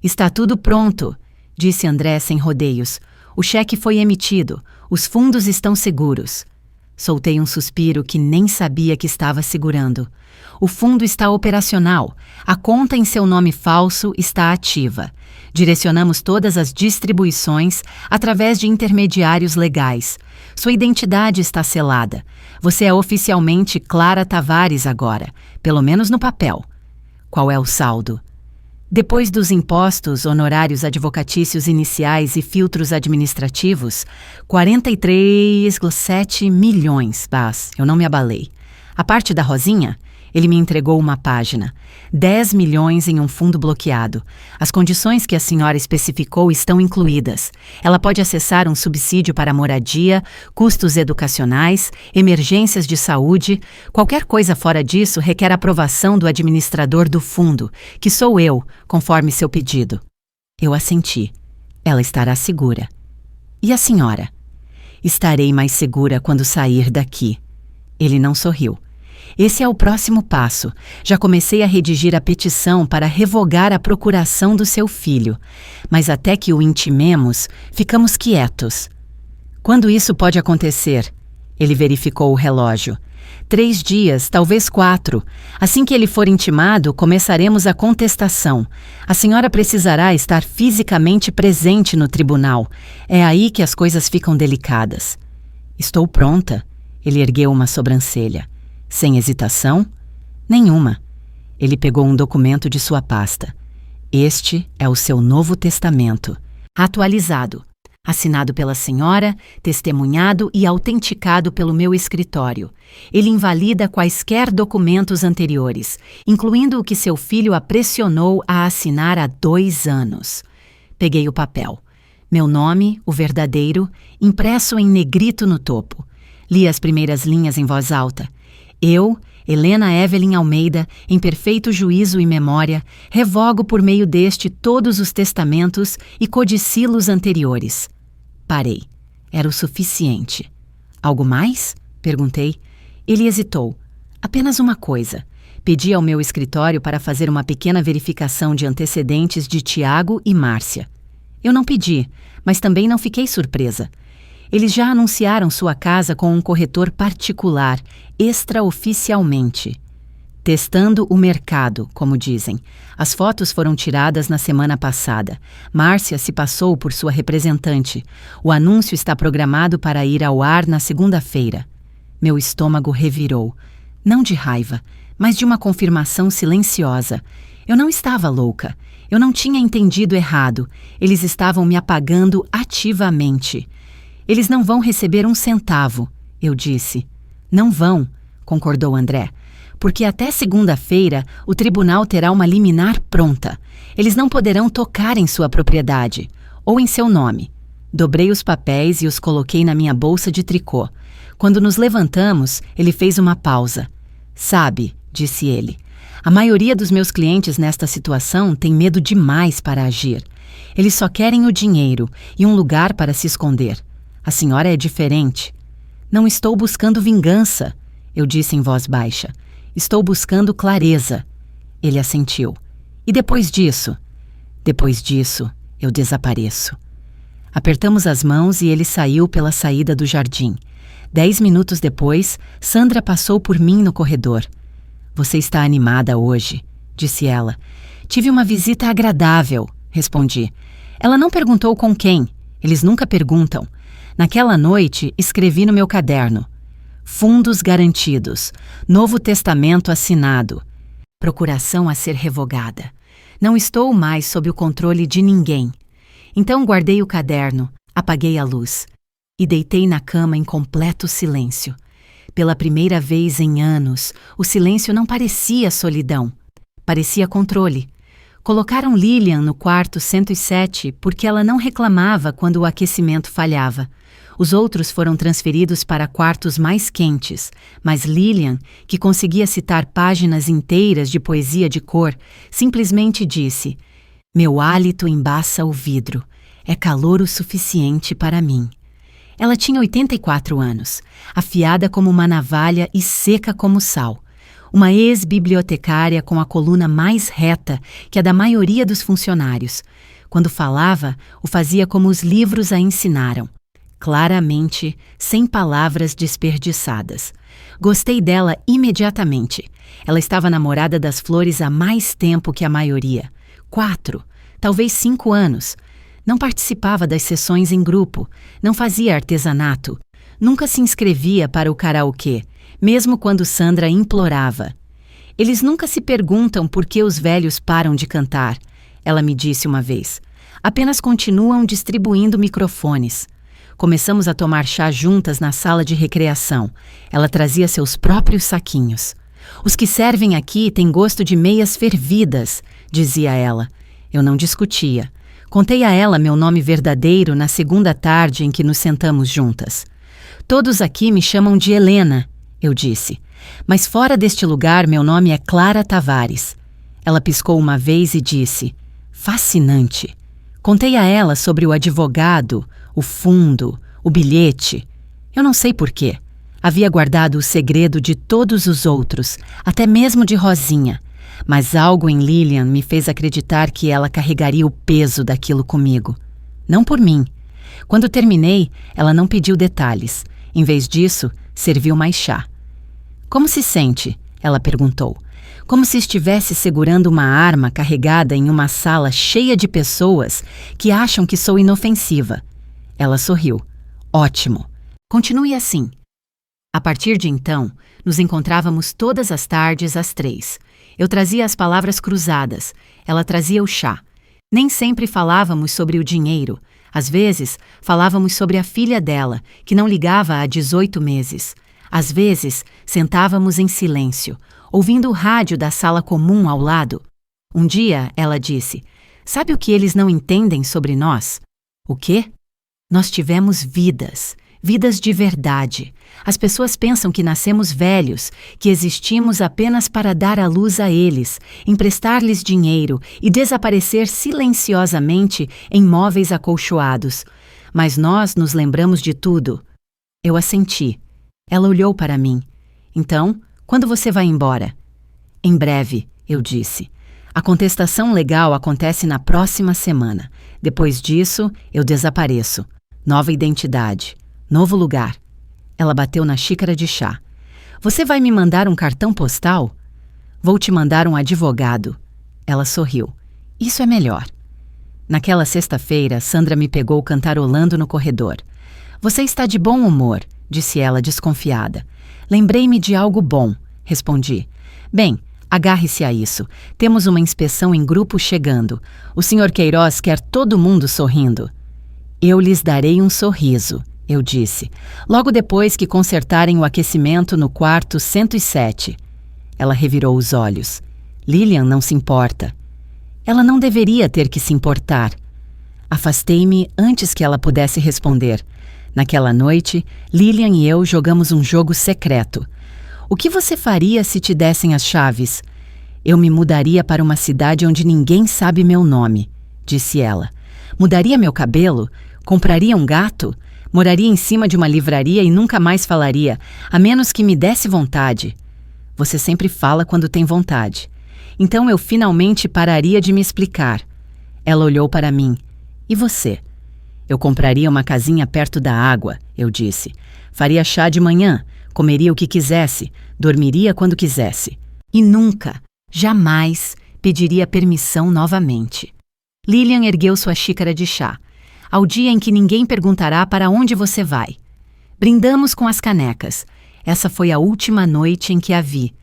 "Está tudo pronto", disse André sem rodeios. "O cheque foi emitido, os fundos estão seguros." Soltei um suspiro que nem sabia que estava segurando. "O fundo está operacional. A conta em seu nome falso está ativa. Direcionamos todas as distribuições através de intermediários legais. Sua identidade está selada. Você é oficialmente Clara Tavares agora, pelo menos no papel." "Qual é o saldo?" "Depois dos impostos, honorários advocatícios iniciais e filtros administrativos, 43,7 milhões, Bas, eu não me abalei. A parte da Rosinha?" Ele me entregou uma página. 10 milhões em um fundo bloqueado. As condições que a senhora especificou estão incluídas. Ela pode acessar um subsídio para moradia, custos educacionais, emergências de saúde. Qualquer coisa fora disso requer aprovação do administrador do fundo, que sou eu, conforme seu pedido. Eu assenti. Ela estará segura. E a senhora? Estarei mais segura quando sair daqui. Ele não sorriu. Esse é o próximo passo. Já comecei a redigir a petição para revogar a procuração do seu filho. Mas até que o intimemos, ficamos quietos. Quando isso pode acontecer? Ele verificou o relógio. 3 dias, talvez 4. Assim que ele for intimado, começaremos a contestação. A senhora precisará estar fisicamente presente no tribunal. É aí que as coisas ficam delicadas. Estou pronta. Ele ergueu uma sobrancelha. Sem hesitação? Nenhuma. Ele pegou um documento de sua pasta. Este é o seu Novo Testamento. Atualizado. Assinado pela senhora, testemunhado e autenticado pelo meu escritório. Ele invalida quaisquer documentos anteriores, incluindo o que seu filho a pressionou a assinar há 2 anos. Peguei o papel. Meu nome, o verdadeiro, impresso em negrito no topo. Li as primeiras linhas em voz alta. Eu, Helena Evelyn Almeida, em perfeito juízo e memória, revogo por meio deste todos os testamentos e codicilo-os anteriores. Parei. Era o suficiente. Algo mais? Perguntei. Ele hesitou. Apenas uma coisa. Pedi ao meu escritório para fazer uma pequena verificação de antecedentes de Tiago e Márcia. Eu não pedi, mas também não fiquei surpresa. Eles já anunciaram sua casa com um corretor particular, extraoficialmente. Testando o mercado, como dizem. As fotos foram tiradas na semana passada. Márcia se passou por sua representante. O anúncio está programado para ir ao ar na segunda-feira. Meu estômago revirou. Não de raiva, mas de uma confirmação silenciosa. Eu não estava louca. Eu não tinha entendido errado. Eles estavam me apagando ativamente. Eles não vão receber 1 centavo, eu disse. Não vão, concordou André. Porque até segunda-feira o tribunal terá uma liminar pronta. Eles não poderão tocar em sua propriedade, ou em seu nome. Dobrei os papéis e os coloquei na minha bolsa de tricô. Quando nos levantamos, ele fez uma pausa. Sabe, disse ele, a maioria dos meus clientes nesta situação tem medo demais para agir. Eles só querem o dinheiro e um lugar para se esconder. A senhora é diferente. Não estou buscando vingança, eu disse em voz baixa. Estou buscando clareza. Ele assentiu. E depois disso? Depois disso, eu desapareço. Apertamos as mãos e ele saiu pela saída do jardim. 10 minutos depois, Sandra passou por mim no corredor. Você está animada hoje, disse ela. Tive uma visita agradável, respondi. Ela não perguntou com quem. Eles nunca perguntam. Naquela noite, escrevi no meu caderno. Fundos garantidos. Novo Testamento assinado. Procuração a ser revogada. Não estou mais sob o controle de ninguém. Então guardei o caderno, apaguei a luz e deitei na cama em completo silêncio. Pela primeira vez em anos, o silêncio não parecia solidão. Parecia controle. Colocaram Lilian no quarto 107 porque ela não reclamava quando o aquecimento falhava. Os outros foram transferidos para quartos mais quentes, mas Lilian, que conseguia citar páginas inteiras de poesia de cor, simplesmente disse: "Meu hálito embaça o vidro. É calor o suficiente para mim." Ela tinha 84 anos, afiada como uma navalha e seca como sal. Uma ex-bibliotecária com a coluna mais reta que a da maioria dos funcionários. Quando falava, o fazia como os livros a ensinaram. Claramente, sem palavras desperdiçadas. Gostei dela imediatamente. Ela estava namorada das flores há mais tempo que a maioria. 4, talvez 5 anos. Não participava das sessões em grupo, não fazia artesanato, nunca se inscrevia para o karaokê, mesmo quando Sandra implorava. Eles nunca se perguntam por que os velhos param de cantar, ela me disse uma vez. Apenas continuam distribuindo microfones. Começamos a tomar chá juntas na sala de recreação. Ela trazia seus próprios saquinhos. Os que servem aqui têm gosto de meias fervidas, dizia ela. Eu não discutia. Contei a ela meu nome verdadeiro na segunda tarde em que nos sentamos juntas. Todos aqui me chamam de Helena, eu disse. Mas fora deste lugar meu nome é Clara Tavares. Ela piscou uma vez e disse: fascinante. Contei a ela sobre o advogado, o fundo, o bilhete. Eu não sei porquê. Havia guardado o segredo de todos os outros, até mesmo de Rosinha. Mas algo em Lilian me fez acreditar que ela carregaria o peso daquilo comigo. Não por mim. Quando terminei, ela não pediu detalhes. Em vez disso, serviu mais chá. Como se sente? Ela perguntou. Como se estivesse segurando uma arma carregada em uma sala cheia de pessoas que acham que sou inofensiva. Ela sorriu. Ótimo. Continue assim. A partir de então, nos encontrávamos todas as tardes às 3. Eu trazia as palavras cruzadas, ela trazia o chá. Nem sempre falávamos sobre o dinheiro. Às vezes, falávamos sobre a filha dela, que não ligava há 18 meses. Às vezes, sentávamos em silêncio, ouvindo o rádio da sala comum ao lado. Um dia, ela disse: sabe o que eles não entendem sobre nós? O quê? Nós tivemos vidas. Vidas de verdade. As pessoas pensam que nascemos velhos, que existimos apenas para dar à luz a eles, emprestar-lhes dinheiro e desaparecer silenciosamente em móveis acolchoados. Mas nós nos lembramos de tudo. Eu assenti. Ela olhou para mim. Então, quando você vai embora? Em breve, eu disse. A contestação legal acontece na próxima semana. Depois disso, eu desapareço. Nova identidade. Novo lugar. Ela bateu na xícara de chá. Você vai me mandar um cartão postal? Vou te mandar um advogado. Ela sorriu. Isso é melhor. Naquela sexta-feira, Sandra me pegou cantarolando no corredor. Você está de bom humor, disse ela desconfiada. Lembrei-me de algo bom, respondi. Bem, agarre-se a isso. Temos uma inspeção em grupo chegando. O Sr. Queiroz quer todo mundo sorrindo. Eu lhes darei um sorriso, eu disse, logo depois que consertarem o aquecimento no quarto 107. Ela revirou os olhos. Lilian não se importa. Ela não deveria ter que se importar. Afastei-me antes que ela pudesse responder. Naquela noite, Lilian e eu jogamos um jogo secreto. O que você faria se te dessem as chaves? Eu me mudaria para uma cidade onde ninguém sabe meu nome, disse ela. Mudaria meu cabelo? Compraria um gato? Moraria em cima de uma livraria e nunca mais falaria, a menos que me desse vontade. Você sempre fala quando tem vontade. Então eu finalmente pararia de me explicar. Ela olhou para mim. E você? Eu compraria uma casinha perto da água, eu disse. Faria chá de manhã, comeria o que quisesse, dormiria quando quisesse. E nunca, jamais, pediria permissão novamente. Lilian ergueu sua xícara de chá. Ao dia em que ninguém perguntará para onde você vai. Brindamos com as canecas. Essa foi a última noite em que a vi.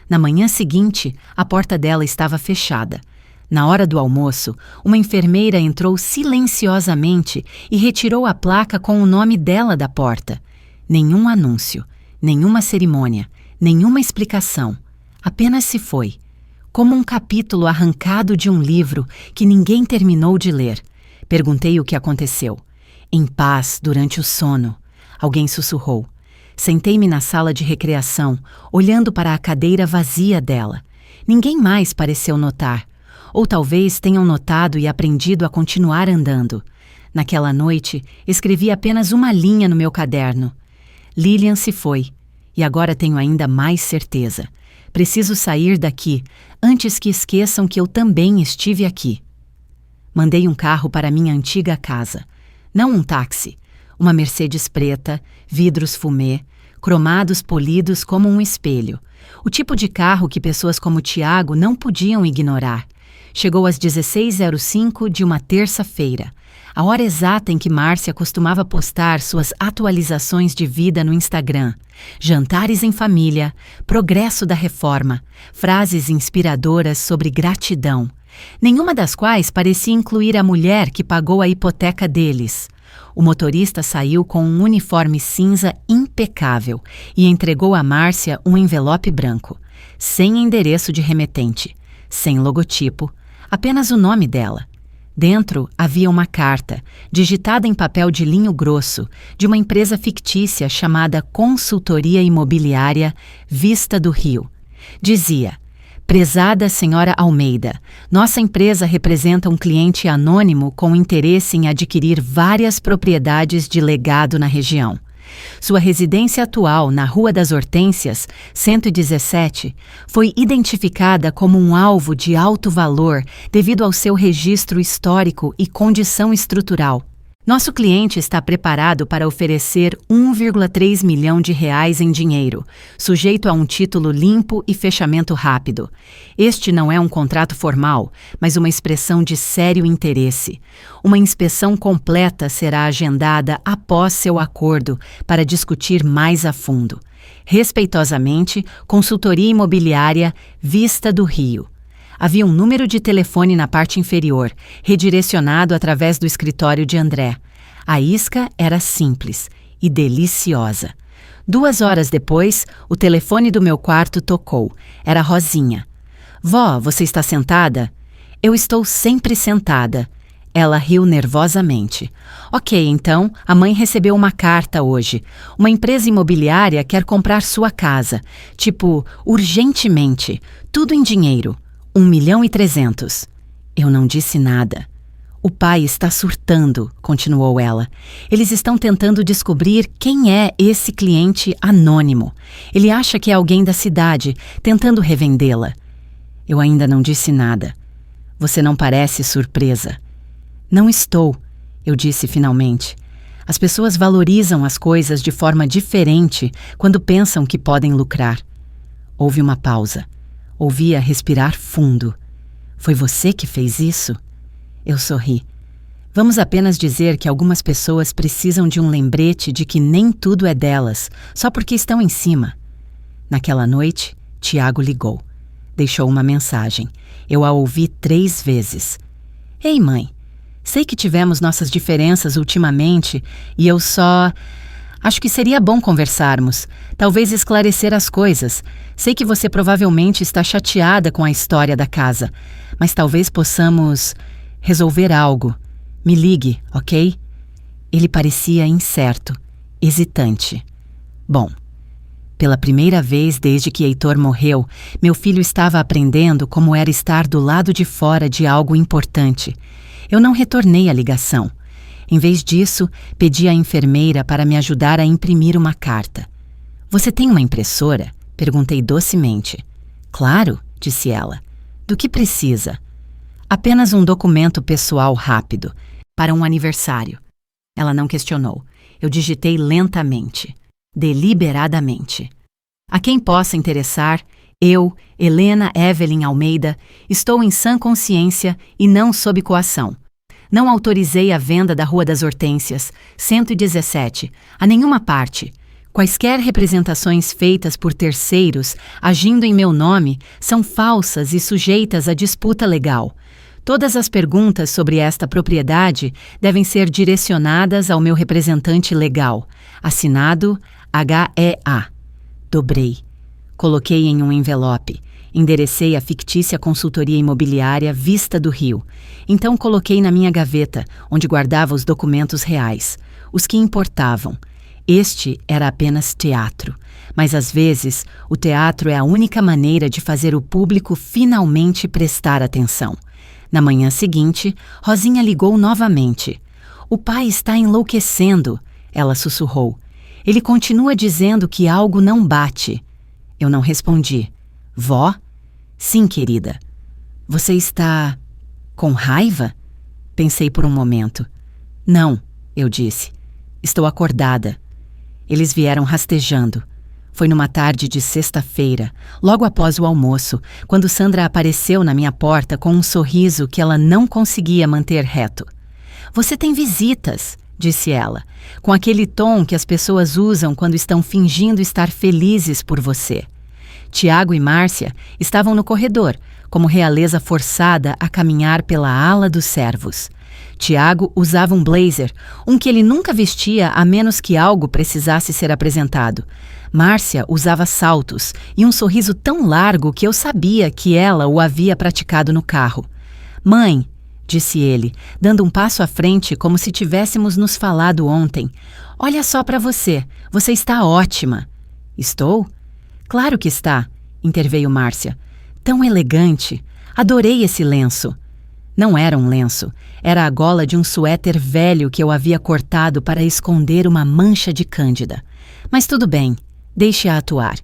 Na manhã seguinte, a porta dela estava fechada. Na hora do almoço, uma enfermeira entrou silenciosamente e retirou a placa com o nome dela da porta. Nenhum anúncio, nenhuma cerimônia, nenhuma explicação. Apenas se foi. Como um capítulo arrancado de um livro que ninguém terminou de ler. Perguntei o que aconteceu. Em paz, durante o sono. Alguém sussurrou. Sentei-me na sala de recreação, olhando para a cadeira vazia dela. Ninguém mais pareceu notar. Ou talvez tenham notado e aprendido a continuar andando. Naquela noite, escrevi apenas uma linha no meu caderno. Lilian se foi. E agora tenho ainda mais certeza. Preciso sair daqui, antes que esqueçam que eu também estive aqui. Mandei um carro para minha antiga casa. Não um táxi. Uma Mercedes preta, vidros fumê, cromados polidos como um espelho. O tipo de carro que pessoas como Tiago não podiam ignorar. Chegou às 16h05 de uma terça-feira, a hora exata em que Márcia costumava postar suas atualizações de vida no Instagram. Jantares em família, progresso da reforma, frases inspiradoras sobre gratidão, nenhuma das quais parecia incluir a mulher que pagou a hipoteca deles. O motorista saiu com um uniforme cinza impecável e entregou a Márcia um envelope branco. sem endereço de remetente, sem logotipo, apenas o nome dela. Dentro havia uma carta, digitada em papel de linho grosso, de uma empresa fictícia chamada Consultoria Imobiliária Vista do Rio. Dizia: "Prezada senhora Almeida, nossa empresa representa um cliente anônimo com interesse em adquirir várias propriedades de legado na região. Sua residência atual, na Rua das Hortênsias, 117, foi identificada como um alvo de alto valor devido ao seu registro histórico e condição estrutural. Nosso cliente está preparado para oferecer 1,3 milhão de reais em dinheiro, sujeito a um título limpo e fechamento rápido. Este não é um contrato formal, mas uma expressão de sério interesse. Uma inspeção completa será agendada após seu acordo para discutir mais a fundo. Respeitosamente, Consultoria Imobiliária Vista do Rio." Havia um número de telefone na parte inferior, redirecionado através do escritório de André. A isca era simples e deliciosa. 2 horas depois, o telefone do meu quarto tocou. Era Rosinha. "Vó, você está sentada?" "Eu estou sempre sentada." Ela riu nervosamente. "Ok, então, a mãe recebeu uma carta hoje. Uma empresa imobiliária quer comprar sua casa. Tipo, urgentemente. Tudo em dinheiro. 1.300.000. Eu não disse nada. "O pai está surtando", continuou ela. "Eles estão tentando descobrir quem é esse cliente anônimo. Ele acha que é alguém da cidade, tentando revendê-la." Eu ainda não disse nada. "Você não parece surpresa." "Não estou", eu disse finalmente. "As pessoas valorizam as coisas de forma diferente quando pensam que podem lucrar." Houve uma pausa. Ouvia respirar fundo. "Foi você que fez isso?" Eu sorri. "Vamos apenas dizer que algumas pessoas precisam de um lembrete de que nem tudo é delas, só porque estão em cima." Naquela noite, Tiago ligou. Deixou uma mensagem. Eu a ouvi 3 vezes. "Ei, mãe, sei que tivemos nossas diferenças ultimamente e eu só... Acho que seria bom conversarmos, talvez esclarecer as coisas. Sei que você provavelmente está chateada com a história da casa, mas talvez possamos resolver algo. Me ligue, ok?" Ele parecia incerto, hesitante. Bom, pela primeira vez desde que Heitor morreu, meu filho estava aprendendo como era estar do lado de fora de algo importante. Eu não retornei a ligação. Em vez disso, pedi à enfermeira para me ajudar a imprimir uma carta. "Você tem uma impressora?" Perguntei docemente. "Claro", disse ela. "Do que precisa?" "Apenas um documento pessoal rápido, para um aniversário." Ela não questionou. Eu digitei lentamente, deliberadamente. "A quem possa interessar, eu, Helena Evelyn Almeida, estou em sã consciência e não sob coação. Não autorizei a venda da Rua das Hortênsias, 117, a nenhuma parte. Quaisquer representações feitas por terceiros, agindo em meu nome, são falsas e sujeitas a disputa legal. Todas as perguntas sobre esta propriedade devem ser direcionadas ao meu representante legal. Assinado HEA." Dobrei. Coloquei em um envelope. Enderecei a fictícia Consultoria Imobiliária Vista do Rio. Então coloquei na minha gaveta, onde guardava os documentos reais, os que importavam. Este era apenas teatro, mas às vezes o teatro é a única maneira de fazer o público finalmente prestar atenção. Na manhã seguinte, Rosinha ligou novamente. "O pai está enlouquecendo", ela sussurrou. "Ele continua dizendo que algo não bate." Eu não respondi. "Vó?" "Sim, querida." "Você está com raiva?" Pensei por um momento. "Não", eu disse. "Estou acordada." Eles vieram rastejando. Foi numa tarde de sexta-feira, logo após o almoço, quando Sandra apareceu na minha porta com um sorriso que ela não conseguia manter reto. "Você tem visitas", disse ela, com aquele tom que as pessoas usam quando estão fingindo estar felizes por você. Tiago e Márcia estavam no corredor, como realeza forçada a caminhar pela ala dos servos. Tiago usava um blazer, um que ele nunca vestia a menos que algo precisasse ser apresentado. Márcia usava saltos e um sorriso tão largo que eu sabia que ela o havia praticado no carro. Mãe, disse ele, dando um passo à frente como se tivéssemos nos falado ontem. Olha só para você, você está ótima. Estou? Claro que está, interveio Márcia. Tão elegante. Adorei esse lenço. Não era um lenço, era a gola de um suéter velho que eu havia cortado para esconder uma mancha de cândida. Mas tudo bem, deixe-a atuar.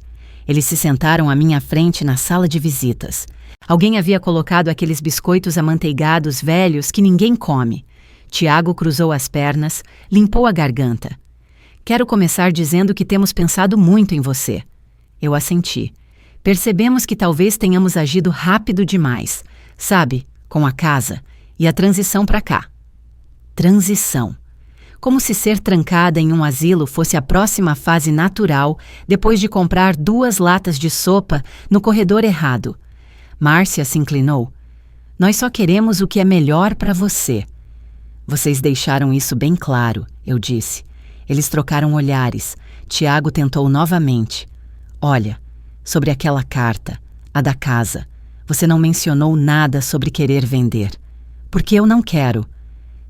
Eles se sentaram à minha frente na sala de visitas. Alguém havia colocado aqueles biscoitos amanteigados velhos que ninguém come. Tiago cruzou as pernas, limpou a garganta. Quero começar dizendo que temos pensado muito em você. Eu assenti. Percebemos que talvez tenhamos agido rápido demais, sabe, com a casa e a transição para cá. Transição. Como se ser trancada em um asilo fosse a próxima fase natural depois de comprar 2 latas de sopa no corredor errado. Márcia se inclinou. Nós só queremos o que é melhor para você. Vocês deixaram isso bem claro, eu disse. Eles trocaram olhares. Tiago tentou novamente. Olha, sobre aquela carta, a da casa, você não mencionou nada sobre querer vender. Porque eu não quero.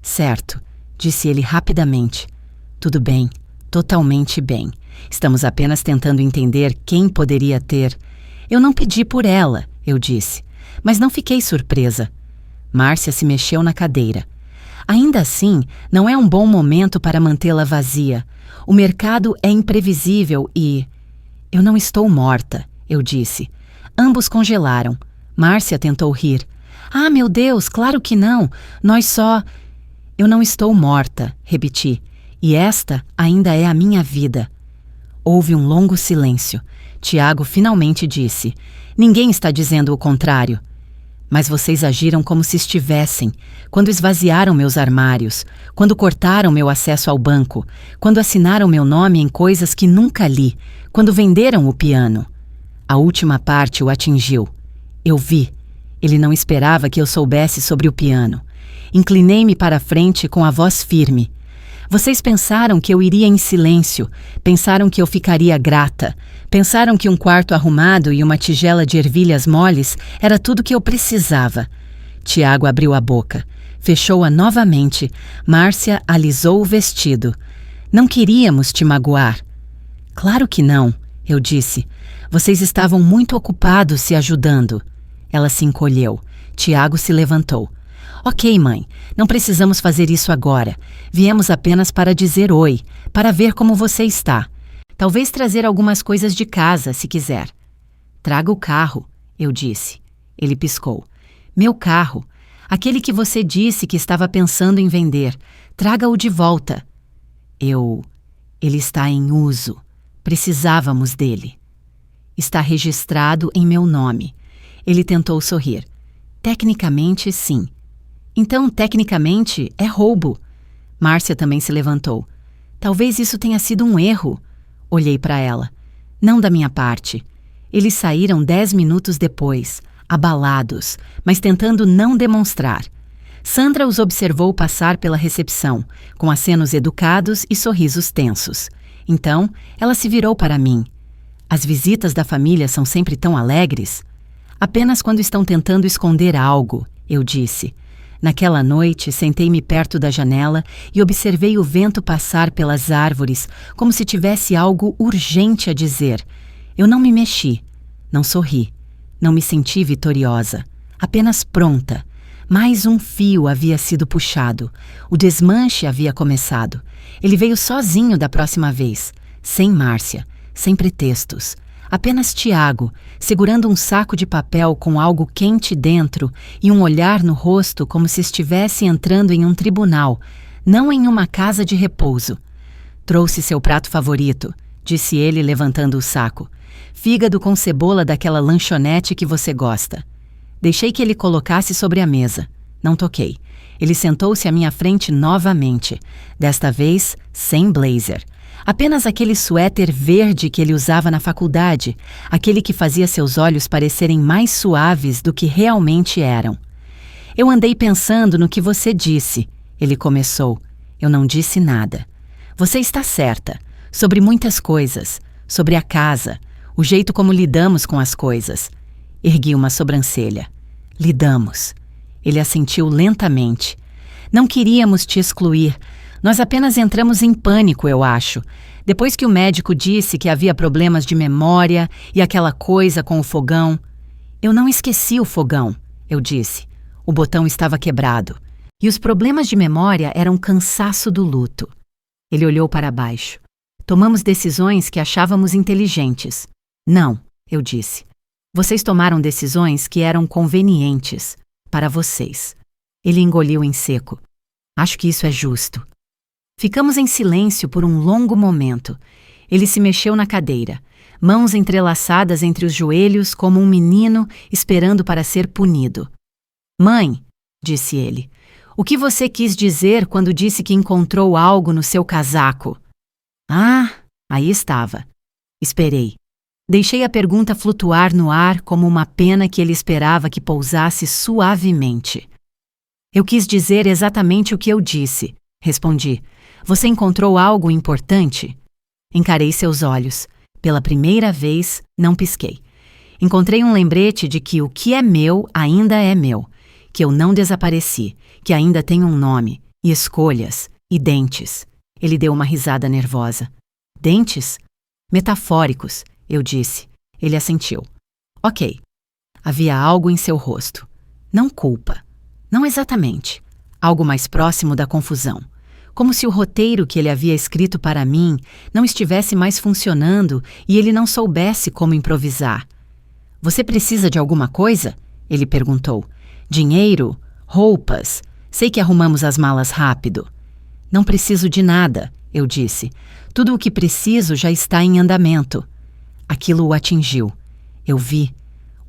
Certo, disse ele rapidamente. Tudo bem, totalmente bem. Estamos apenas tentando entender quem poderia ter. Eu não pedi por ela, eu disse, mas não fiquei surpresa. Márcia se mexeu na cadeira. Ainda assim, não é um bom momento para mantê-la vazia. O mercado é imprevisível e... Eu não estou morta, eu disse. Ambos congelaram. Márcia tentou rir. Ah, meu Deus, claro que não. Nós só... Eu não estou morta, repeti. E esta ainda é a minha vida. Houve um longo silêncio. Tiago finalmente disse. Ninguém está dizendo o contrário. Mas vocês agiram como se estivessem, quando esvaziaram meus armários, quando cortaram meu acesso ao banco, quando assinaram meu nome em coisas que nunca li, quando venderam o piano. A última parte o atingiu. Eu vi. Ele não esperava que eu soubesse sobre o piano. Inclinei-me para a frente com a voz firme. Vocês pensaram que eu iria em silêncio, pensaram que eu ficaria grata, pensaram que um quarto arrumado e uma tigela de ervilhas moles era tudo que eu precisava. Tiago abriu a boca. Fechou-a novamente. Márcia alisou o vestido. Não queríamos te magoar. Claro que não, eu disse. Vocês estavam muito ocupados se ajudando. Ela se encolheu. Tiago se levantou. Ok, mãe, não precisamos fazer isso agora. Viemos apenas para dizer oi, para ver como você está. Talvez trazer algumas coisas de casa, se quiser. Traga o carro, eu disse. Ele piscou. Meu carro. Aquele que você disse que estava pensando em vender. Traga-o de volta. Ele está em uso. Precisávamos dele. Está registrado em meu nome. Ele tentou sorrir. Tecnicamente, sim. Então, tecnicamente, é roubo. Márcia também se levantou. Talvez isso tenha sido um erro. Olhei para ela. Não da minha parte. Eles saíram 10 minutos depois, abalados, mas tentando não demonstrar. Sandra os observou passar pela recepção, com acenos educados e sorrisos tensos. Então, ela se virou para mim. As visitas da família são sempre tão alegres? Apenas quando estão tentando esconder algo, eu disse. Naquela noite, sentei-me perto da janela e observei o vento passar pelas árvores como se tivesse algo urgente a dizer. Eu não me mexi, não sorri, não me senti vitoriosa, apenas pronta. Mais um fio havia sido puxado. O desmanche havia começado. Ele veio sozinho da próxima vez, sem Márcia, sem pretextos. Apenas Tiago, segurando um saco de papel com algo quente dentro e um olhar no rosto como se estivesse entrando em um tribunal, não em uma casa de repouso. Trouxe seu prato favorito, disse ele levantando o saco. Fígado com cebola daquela lanchonete que você gosta. Deixei que ele colocasse sobre a mesa. Não toquei. Ele sentou-se à minha frente novamente, desta vez sem blazer. Apenas aquele suéter verde que ele usava na faculdade, aquele que fazia seus olhos parecerem mais suaves do que realmente eram. Eu andei pensando no que você disse, ele começou. Eu não disse nada. Você está certa, sobre muitas coisas, sobre a casa, o jeito como lidamos com as coisas. Ergui uma sobrancelha. Lidamos. Ele assentiu lentamente. Não queríamos te excluir. Nós apenas entramos em pânico, eu acho. Depois que o médico disse que havia problemas de memória e aquela coisa com o fogão. Eu não esqueci o fogão, eu disse. O botão estava quebrado. E os problemas de memória eram cansaço do luto. Ele olhou para baixo. Tomamos decisões que achávamos inteligentes. Não, eu disse. Vocês tomaram decisões que eram convenientes para vocês. Ele engoliu em seco. Acho que isso é justo. Ficamos em silêncio por um longo momento. Ele se mexeu na cadeira, mãos entrelaçadas entre os joelhos como um menino esperando para ser punido. Mãe, disse ele, o que você quis dizer quando disse que encontrou algo no seu casaco? Ah, aí estava. Esperei. Deixei a pergunta flutuar no ar como uma pena que ele esperava que pousasse suavemente. Eu quis dizer exatamente o que eu disse, respondi. Você encontrou algo importante? Encarei seus olhos. Pela primeira vez, não pisquei. Encontrei um lembrete de que o que é meu ainda é meu, que eu não desapareci, que ainda tenho um nome, e escolhas, e dentes. Ele deu uma risada nervosa. Dentes? Metafóricos, eu disse. Ele assentiu. Ok. Havia algo em seu rosto. Não culpa. Não exatamente. Algo mais próximo da confusão. Como se o roteiro que ele havia escrito para mim não estivesse mais funcionando e ele não soubesse como improvisar. Você precisa de alguma coisa? Ele perguntou. Dinheiro? Roupas? Sei que arrumamos as malas rápido. Não preciso de nada, eu disse. Tudo o que preciso já está em andamento. Aquilo o atingiu. Eu vi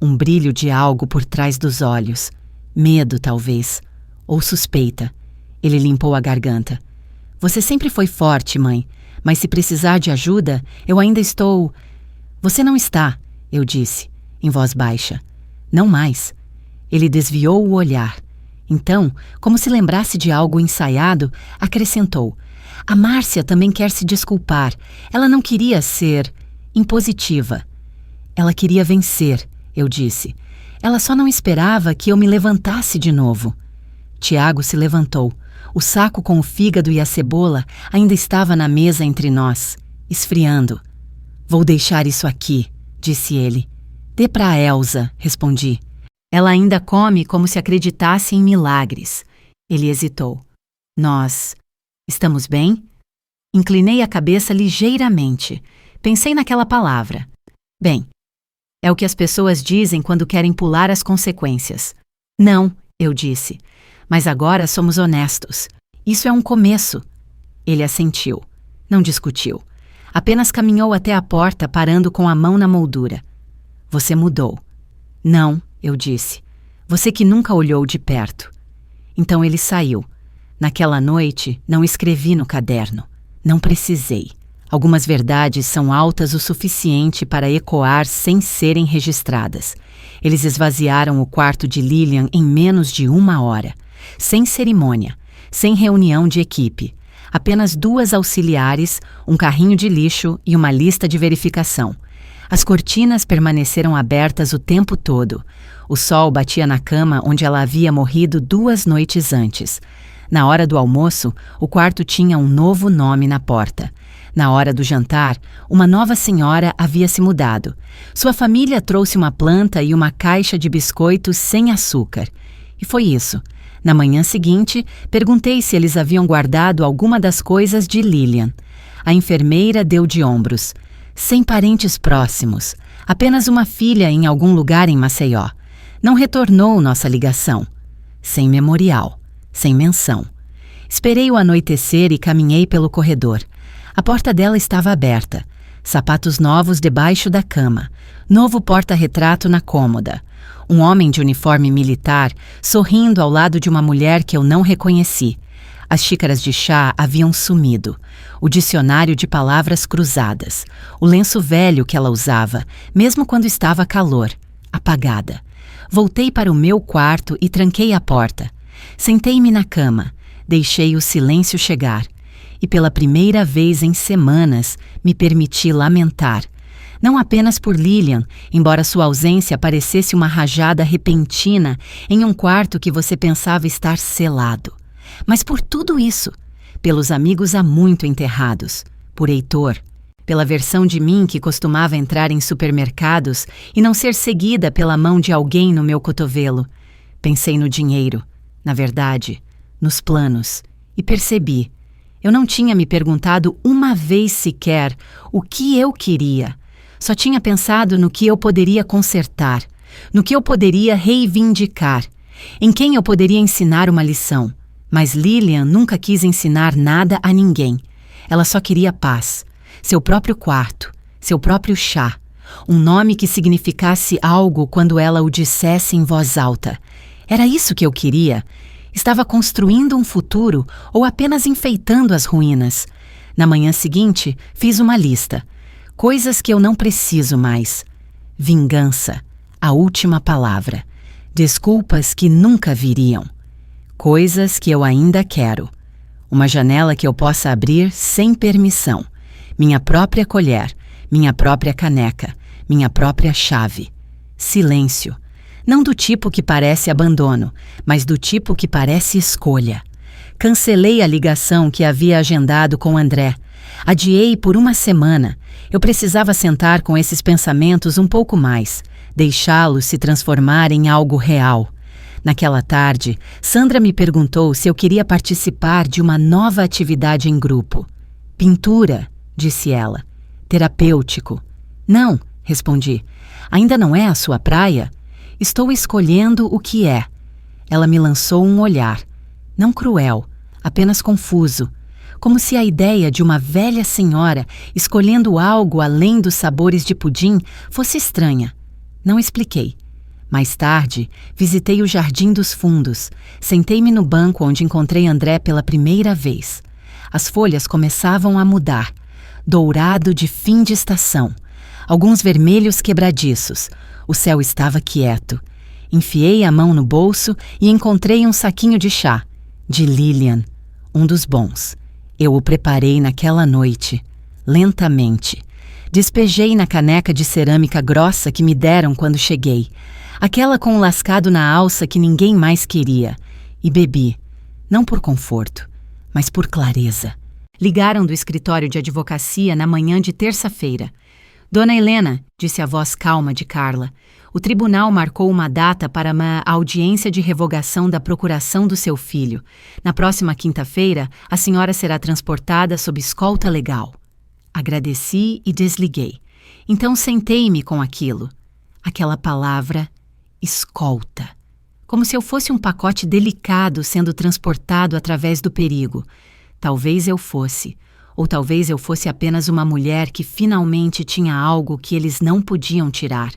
um brilho de algo por trás dos olhos. Medo, talvez. Ou suspeita. Ele limpou a garganta. Você sempre foi forte, mãe, mas se precisar de ajuda, eu ainda estou... Você não está, eu disse, em voz baixa. Não mais. Ele desviou o olhar. Então, como se lembrasse de algo ensaiado, acrescentou. A Márcia também quer se desculpar. Ela não queria ser impositiva. Ela queria vencer, eu disse. Ela só não esperava que eu me levantasse de novo. Tiago se levantou. O saco com o fígado e a cebola ainda estava na mesa entre nós, esfriando. Vou deixar isso aqui, disse ele. Dê para a Elsa, respondi. Ela ainda come como se acreditasse em milagres. Ele hesitou. Nós estamos bem? Inclinei a cabeça ligeiramente. Pensei naquela palavra. Bem, é o que as pessoas dizem quando querem pular as consequências. Não, eu disse. Mas agora somos honestos. Isso é um começo. Ele assentiu. Não discutiu. Apenas caminhou até a porta, parando com a mão na moldura. Você mudou. Não, eu disse. Você que nunca olhou de perto. Então ele saiu. Naquela noite, não escrevi no caderno. Não precisei. Algumas verdades são altas o suficiente para ecoar sem serem registradas. Eles esvaziaram o quarto de Lilian em menos de 1 hora. Sem cerimônia, sem reunião de equipe. Apenas 2 auxiliares, um carrinho de lixo e uma lista de verificação. As cortinas permaneceram abertas o tempo todo. O sol batia na cama onde ela havia morrido 2 noites antes. Na hora do almoço, o quarto tinha um novo nome na porta. Na hora do jantar, uma nova senhora havia se mudado. Sua família trouxe uma planta e uma caixa de biscoitos sem açúcar. E foi isso. Na manhã seguinte, perguntei se eles haviam guardado alguma das coisas de Lilian. A enfermeira deu de ombros. Sem parentes próximos. Apenas uma filha em algum lugar em Maceió. Não retornou nossa ligação. Sem memorial. Sem menção. Esperei o anoitecer e caminhei pelo corredor. A porta dela estava aberta. Sapatos novos debaixo da cama. Novo porta-retrato na cômoda. Um homem de uniforme militar sorrindo ao lado de uma mulher que eu não reconheci. As xícaras de chá haviam sumido. O dicionário de palavras cruzadas. O lenço velho que ela usava, mesmo quando estava calor. Apagada. Voltei para o meu quarto e tranquei a porta. Sentei-me na cama. Deixei o silêncio chegar. E e pela primeira vez em semanas me permiti lamentar. Não apenas por Lilian, embora sua ausência parecesse uma rajada repentina em um quarto que você pensava estar selado, mas por tudo isso, pelos amigos há muito enterrados, por Heitor, pela versão de mim que costumava entrar em supermercados e não ser seguida pela mão de alguém no meu cotovelo. Pensei no dinheiro, na verdade, nos planos, e percebi. Eu não tinha me perguntado uma vez sequer o que eu queria. Só tinha pensado no que eu poderia consertar, no que eu poderia reivindicar, em quem eu poderia ensinar uma lição. Mas Lilian nunca quis ensinar nada a ninguém. Ela só queria paz, seu próprio quarto, seu próprio chá, um nome que significasse algo quando ela o dissesse em voz alta. Era isso que eu queria. Estava construindo um futuro ou apenas enfeitando as ruínas? Na manhã seguinte, fiz uma lista. Coisas que eu não preciso mais. Vingança, a última palavra. Desculpas que nunca viriam. Coisas que eu ainda quero. Uma janela que eu possa abrir sem permissão. Minha própria colher, minha própria caneca, minha própria chave. Silêncio. Não do tipo que parece abandono, mas do tipo que parece escolha. Cancelei a ligação que havia agendado com André. Adiei por uma semana. Eu precisava sentar com esses pensamentos um pouco mais, deixá-los se transformar em algo real. Naquela tarde, Sandra me perguntou se eu queria participar de uma nova atividade em grupo. Pintura, disse ela. Terapêutico. Não, respondi. Ainda não é a sua praia? Estou escolhendo o que é. Ela me lançou um olhar. Não cruel, apenas confuso. Como se a ideia de uma velha senhora escolhendo algo além dos sabores de pudim fosse estranha. Não expliquei. Mais tarde, visitei o Jardim dos Fundos. Sentei-me no banco onde encontrei André pela primeira vez. As folhas começavam a mudar. Dourado de fim de estação. Alguns vermelhos quebradiços. O céu estava quieto. Enfiei a mão no bolso e encontrei um saquinho de chá. De Lilian. Um dos bons. Eu o preparei naquela noite. Lentamente. Despejei na caneca de cerâmica grossa que me deram quando cheguei. Aquela com um lascado na alça que ninguém mais queria. E bebi. Não por conforto, mas por clareza. Ligaram do escritório de advocacia na manhã de terça-feira. Dona Helena, disse a voz calma de Carla, o tribunal marcou uma data para uma audiência de revogação da procuração do seu filho. Na próxima quinta-feira, a senhora será transportada sob escolta legal. Agradeci e desliguei. Então sentei-me com aquilo. Aquela palavra, escolta. Como se eu fosse um pacote delicado sendo transportado através do perigo. Talvez eu fosse. Ou talvez eu fosse apenas uma mulher que finalmente tinha algo que eles não podiam tirar.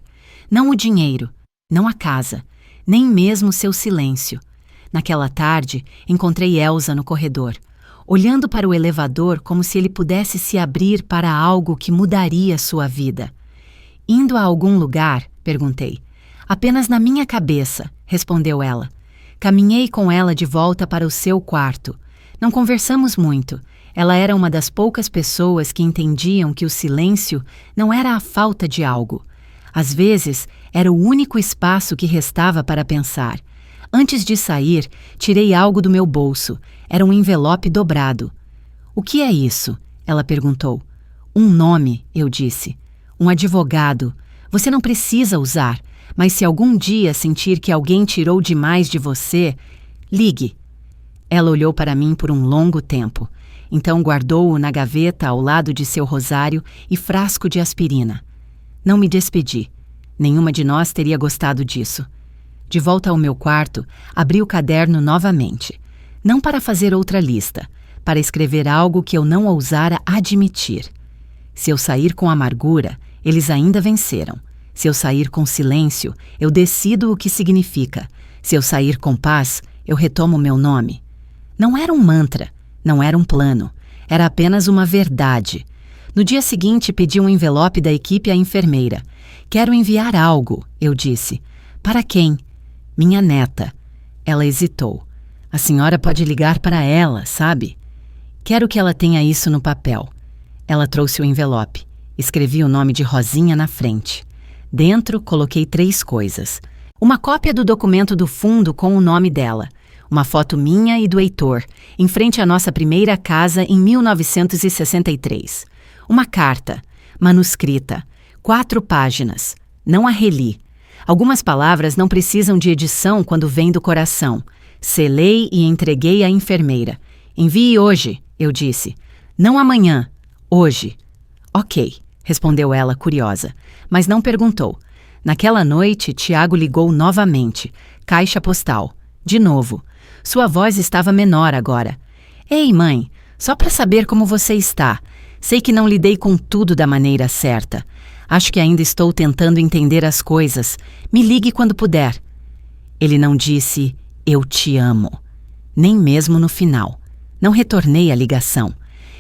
Não o dinheiro, não a casa, nem mesmo seu silêncio. Naquela tarde, encontrei Elsa no corredor, olhando para o elevador como se ele pudesse se abrir para algo que mudaria sua vida. Indo a algum lugar? Perguntei. Apenas na minha cabeça, respondeu ela. Caminhei com ela de volta para o seu quarto. Não conversamos muito. Ela era uma das poucas pessoas que entendiam que o silêncio não era a falta de algo. Às vezes, era o único espaço que restava para pensar. Antes de sair, tirei algo do meu bolso. Era um envelope dobrado. O que é isso? Ela perguntou. Um nome, eu disse. Um advogado. Você não precisa usar, mas se algum dia sentir que alguém tirou demais de você, ligue. Ela olhou para mim por um longo tempo. Então guardou-o na gaveta ao lado de seu rosário e frasco de aspirina. Não me despedi. Nenhuma de nós teria gostado disso. De volta ao meu quarto, abri o caderno novamente. Não para fazer outra lista, para escrever algo que eu não ousara admitir. Se eu sair com amargura, eles ainda venceram. Se eu sair com silêncio, eu decido o que significa. Se eu sair com paz, eu retomo meu nome. Não era um mantra, não era um plano. Era apenas uma verdade. No dia seguinte, pedi um envelope da equipe à enfermeira. Quero enviar algo, eu disse. Para quem? Minha neta. Ela hesitou. A senhora pode ligar para ela, sabe? Quero que ela tenha isso no papel. Ela trouxe o envelope. Escrevi o nome de Rosinha na frente. Dentro, coloquei 3 coisas. Uma cópia do documento do fundo com o nome dela. Uma foto minha e do Heitor, em frente à nossa primeira casa em 1963. Uma carta, manuscrita, 4 páginas. Não a reli. Algumas palavras não precisam de edição quando vêm do coração. Selei e entreguei à enfermeira. Envie hoje, eu disse. Não amanhã, hoje. Ok, respondeu ela, curiosa, mas não perguntou. Naquela noite, Tiago ligou novamente. Caixa postal. De novo. Sua voz estava menor agora. Ei, mãe, só para saber como você está. Sei que não lidei com tudo da maneira certa. Acho que ainda estou tentando entender as coisas. Me ligue quando puder. Ele não disse, eu te amo. Nem mesmo no final. Não retornei a ligação.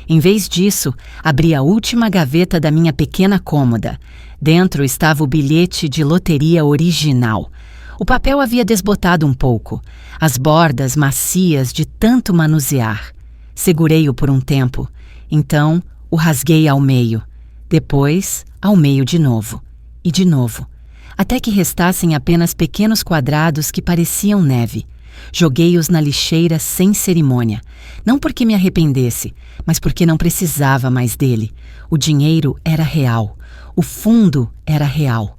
Em vez disso, abri a última gaveta da minha pequena cômoda. Dentro estava o bilhete de loteria original. O papel havia desbotado um pouco, as bordas macias de tanto manusear. Segurei-o por um tempo. Então, o rasguei ao meio. Depois, ao meio de novo. E de novo. Até que restassem apenas pequenos quadrados que pareciam neve. Joguei-os na lixeira sem cerimônia. Não porque me arrependesse, mas porque não precisava mais dele. O dinheiro era real. O fundo era real.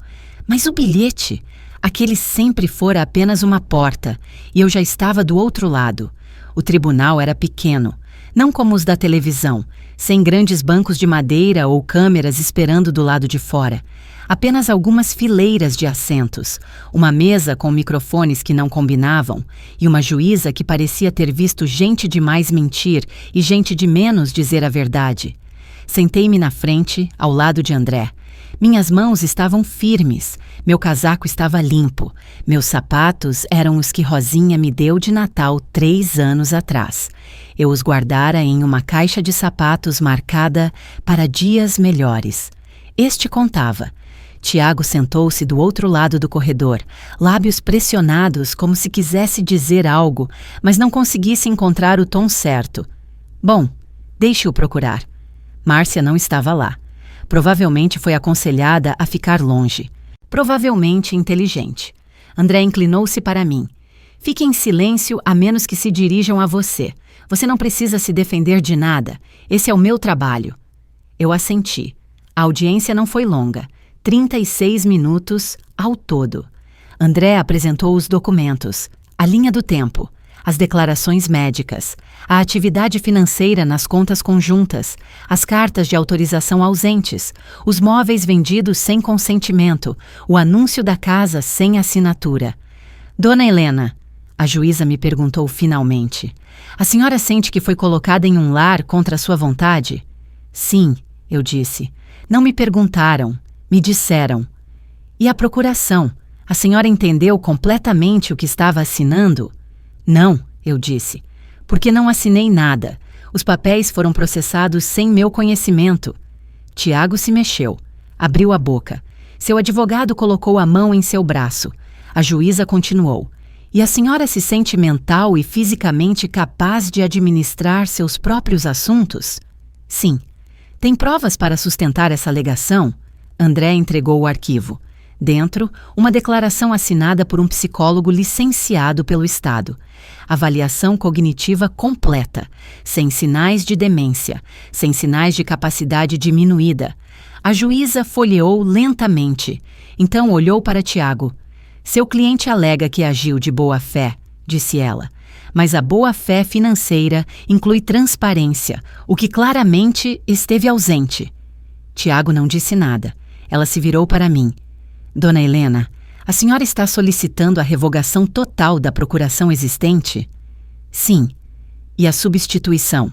Mas o bilhete... Aquele sempre fora apenas uma porta, e eu já estava do outro lado. O tribunal era pequeno, não como os da televisão, sem grandes bancos de madeira ou câmeras esperando do lado de fora. Apenas algumas fileiras de assentos, uma mesa com microfones que não combinavam e uma juíza que parecia ter visto gente demais mentir e gente de menos dizer a verdade. Sentei-me na frente, ao lado de André. Minhas mãos estavam firmes, meu casaco estava limpo, meus sapatos eram os que Rosinha me deu de Natal 3 anos atrás. Eu os guardara em uma caixa de sapatos marcada para dias melhores. Este contava. Tiago sentou-se do outro lado do corredor, lábios pressionados como se quisesse dizer algo, mas não conseguisse encontrar o tom certo. Bom, deixe-o procurar. Márcia não estava lá. Provavelmente foi aconselhada a ficar longe. Provavelmente inteligente. André inclinou-se para mim. Fique em silêncio a menos que se dirijam a você. Você não precisa se defender de nada. Esse é o meu trabalho. Eu assenti. A audiência não foi longa. 36 minutos ao todo. André apresentou os documentos, a linha do tempo, as declarações médicas, a atividade financeira nas contas conjuntas, as cartas de autorização ausentes, os móveis vendidos sem consentimento, o anúncio da casa sem assinatura. Dona Helena, a juíza me perguntou finalmente, a senhora sente que foi colocada em um lar contra sua vontade? Sim, eu disse. Não me perguntaram, me disseram. E a procuração? A senhora entendeu completamente o que estava assinando? Não, eu disse, porque não assinei nada. Os papéis foram processados sem meu conhecimento. Tiago se mexeu, abriu a boca. Seu advogado colocou a mão em seu braço. A juíza continuou. E a senhora se sente mental e fisicamente capaz de administrar seus próprios assuntos? Sim. Tem provas para sustentar essa alegação? André entregou o arquivo. Dentro, uma declaração assinada por um psicólogo licenciado pelo Estado. Avaliação cognitiva completa, sem sinais de demência, sem sinais de capacidade diminuída. A juíza folheou lentamente. Então olhou para Tiago. Seu cliente alega que agiu de boa fé, disse ela. Mas a boa-fé financeira inclui transparência, o que claramente esteve ausente. Tiago não disse nada. Ela se virou para mim. Dona Helena, a senhora está solicitando a revogação total da procuração existente? Sim. E a substituição?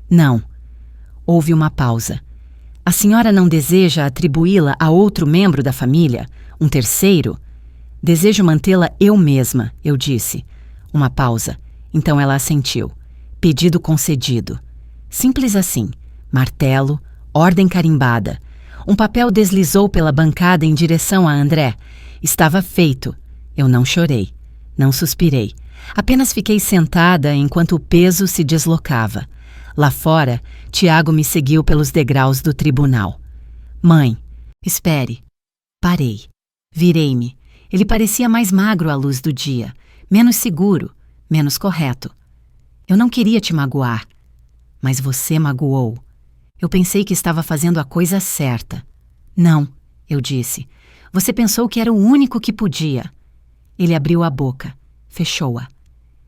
Não. Houve uma pausa. A senhora não deseja atribuí-la a outro membro da família? Um terceiro? Desejo mantê-la eu mesma, eu disse. Uma pausa. Então ela assentiu. Pedido concedido. Simples assim. Martelo, ordem carimbada. Um papel deslizou pela bancada em direção a André. Estava feito. Eu não chorei. Não suspirei. Apenas fiquei sentada enquanto o peso se deslocava. Lá fora, Tiago me seguiu pelos degraus do tribunal. Mãe, espere. Parei. Virei-me. Ele parecia mais magro à luz do dia, menos seguro, menos correto. Eu não queria te magoar, mas você magoou. Eu pensei que estava fazendo a coisa certa. Não, eu disse. Você pensou que era o único que podia. Ele abriu a boca, fechou-a.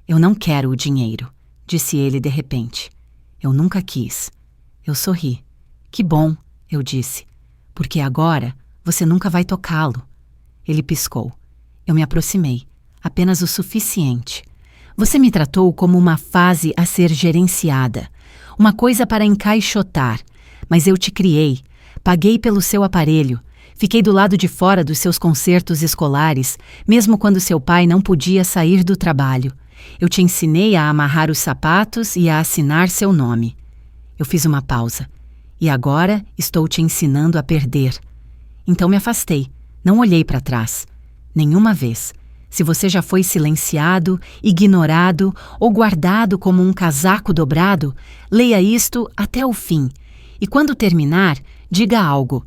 Eu não quero o dinheiro, disse ele de repente. Eu nunca quis. Eu sorri. Que bom, eu disse, porque agora você nunca vai tocá-lo. Ele piscou. Eu me aproximei, apenas o suficiente. Você me tratou como uma fase a ser gerenciada, uma coisa para encaixotar, mas eu te criei, paguei pelo seu aparelho, fiquei do lado de fora dos seus concertos escolares, mesmo quando seu pai não podia sair do trabalho. Eu te ensinei a amarrar os sapatos e a assinar seu nome. Eu fiz uma pausa. E agora estou te ensinando a perder. Então me afastei, não olhei para trás. Nenhuma vez. Se você já foi silenciado, ignorado ou guardado como um casaco dobrado, leia isto até o fim. E quando terminar, diga algo,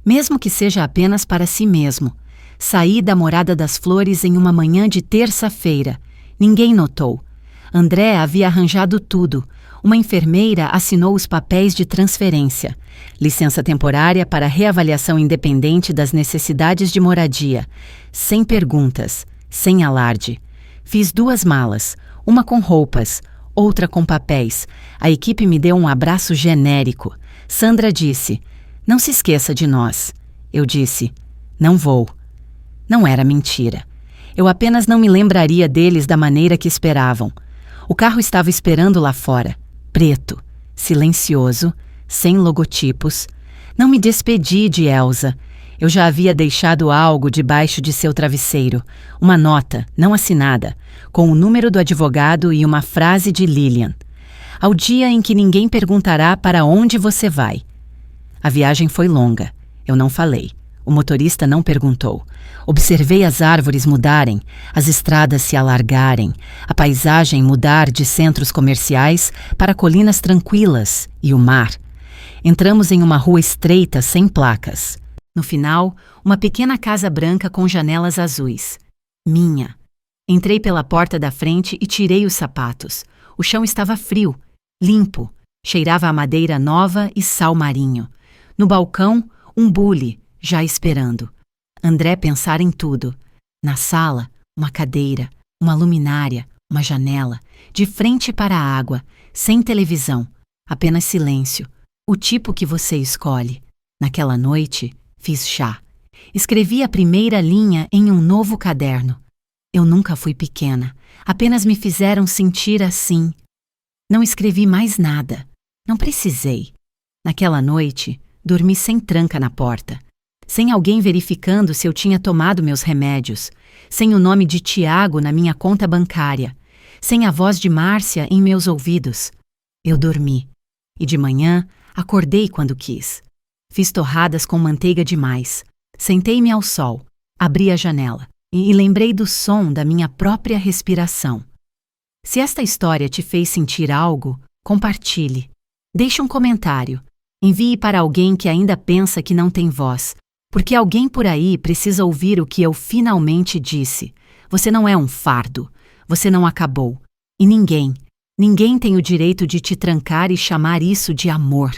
mesmo que seja apenas para si mesmo. Saí da Morada das Flores em uma manhã de terça-feira. Ninguém notou. André havia arranjado tudo. Uma enfermeira assinou os papéis de transferência. Licença temporária para reavaliação independente das necessidades de moradia. Sem perguntas, sem alarde. Fiz 2 malas, uma com roupas, outra com papéis. A equipe me deu um abraço genérico. Sandra disse, não se esqueça de nós. Eu disse, não vou. Não era mentira. Eu apenas não me lembraria deles da maneira que esperavam. O carro estava esperando lá fora, preto, silencioso, sem logotipos. Não me despedi de Elsa. Eu já havia deixado algo debaixo de seu travesseiro, uma nota, não assinada, com o número do advogado e uma frase de Lilian. Ao dia em que ninguém perguntará para onde você vai. A viagem foi longa. Eu não falei. O motorista não perguntou. Observei as árvores mudarem, as estradas se alargarem, a paisagem mudar de centros comerciais para colinas tranquilas e o mar. Entramos em uma rua estreita sem placas. No final, uma pequena casa branca com janelas azuis. Minha. Entrei pela porta da frente e tirei os sapatos. O chão estava frio, limpo, cheirava a madeira nova e sal marinho. No balcão, um bule, já esperando. André pensara em tudo. Na sala, uma cadeira, uma luminária, uma janela, de frente para a água, sem televisão, apenas silêncio, o tipo que você escolhe. Naquela noite, fiz chá. Escrevi a primeira linha em um novo caderno. Eu nunca fui pequena, apenas me fizeram sentir assim. Não escrevi mais nada. Não precisei. Naquela noite, dormi sem tranca na porta. Sem alguém verificando se eu tinha tomado meus remédios, sem o nome de Tiago na minha conta bancária, sem a voz de Márcia em meus ouvidos. Eu dormi. E de manhã, acordei quando quis. Fiz torradas com manteiga demais. Sentei-me ao sol, abri a janela e lembrei do som da minha própria respiração. Se esta história te fez sentir algo, compartilhe. Deixe um comentário. Envie para alguém que ainda pensa que não tem voz, porque alguém por aí precisa ouvir o que eu finalmente disse. Você não é um fardo. Você não acabou. E ninguém tem o direito de te trancar e chamar isso de amor.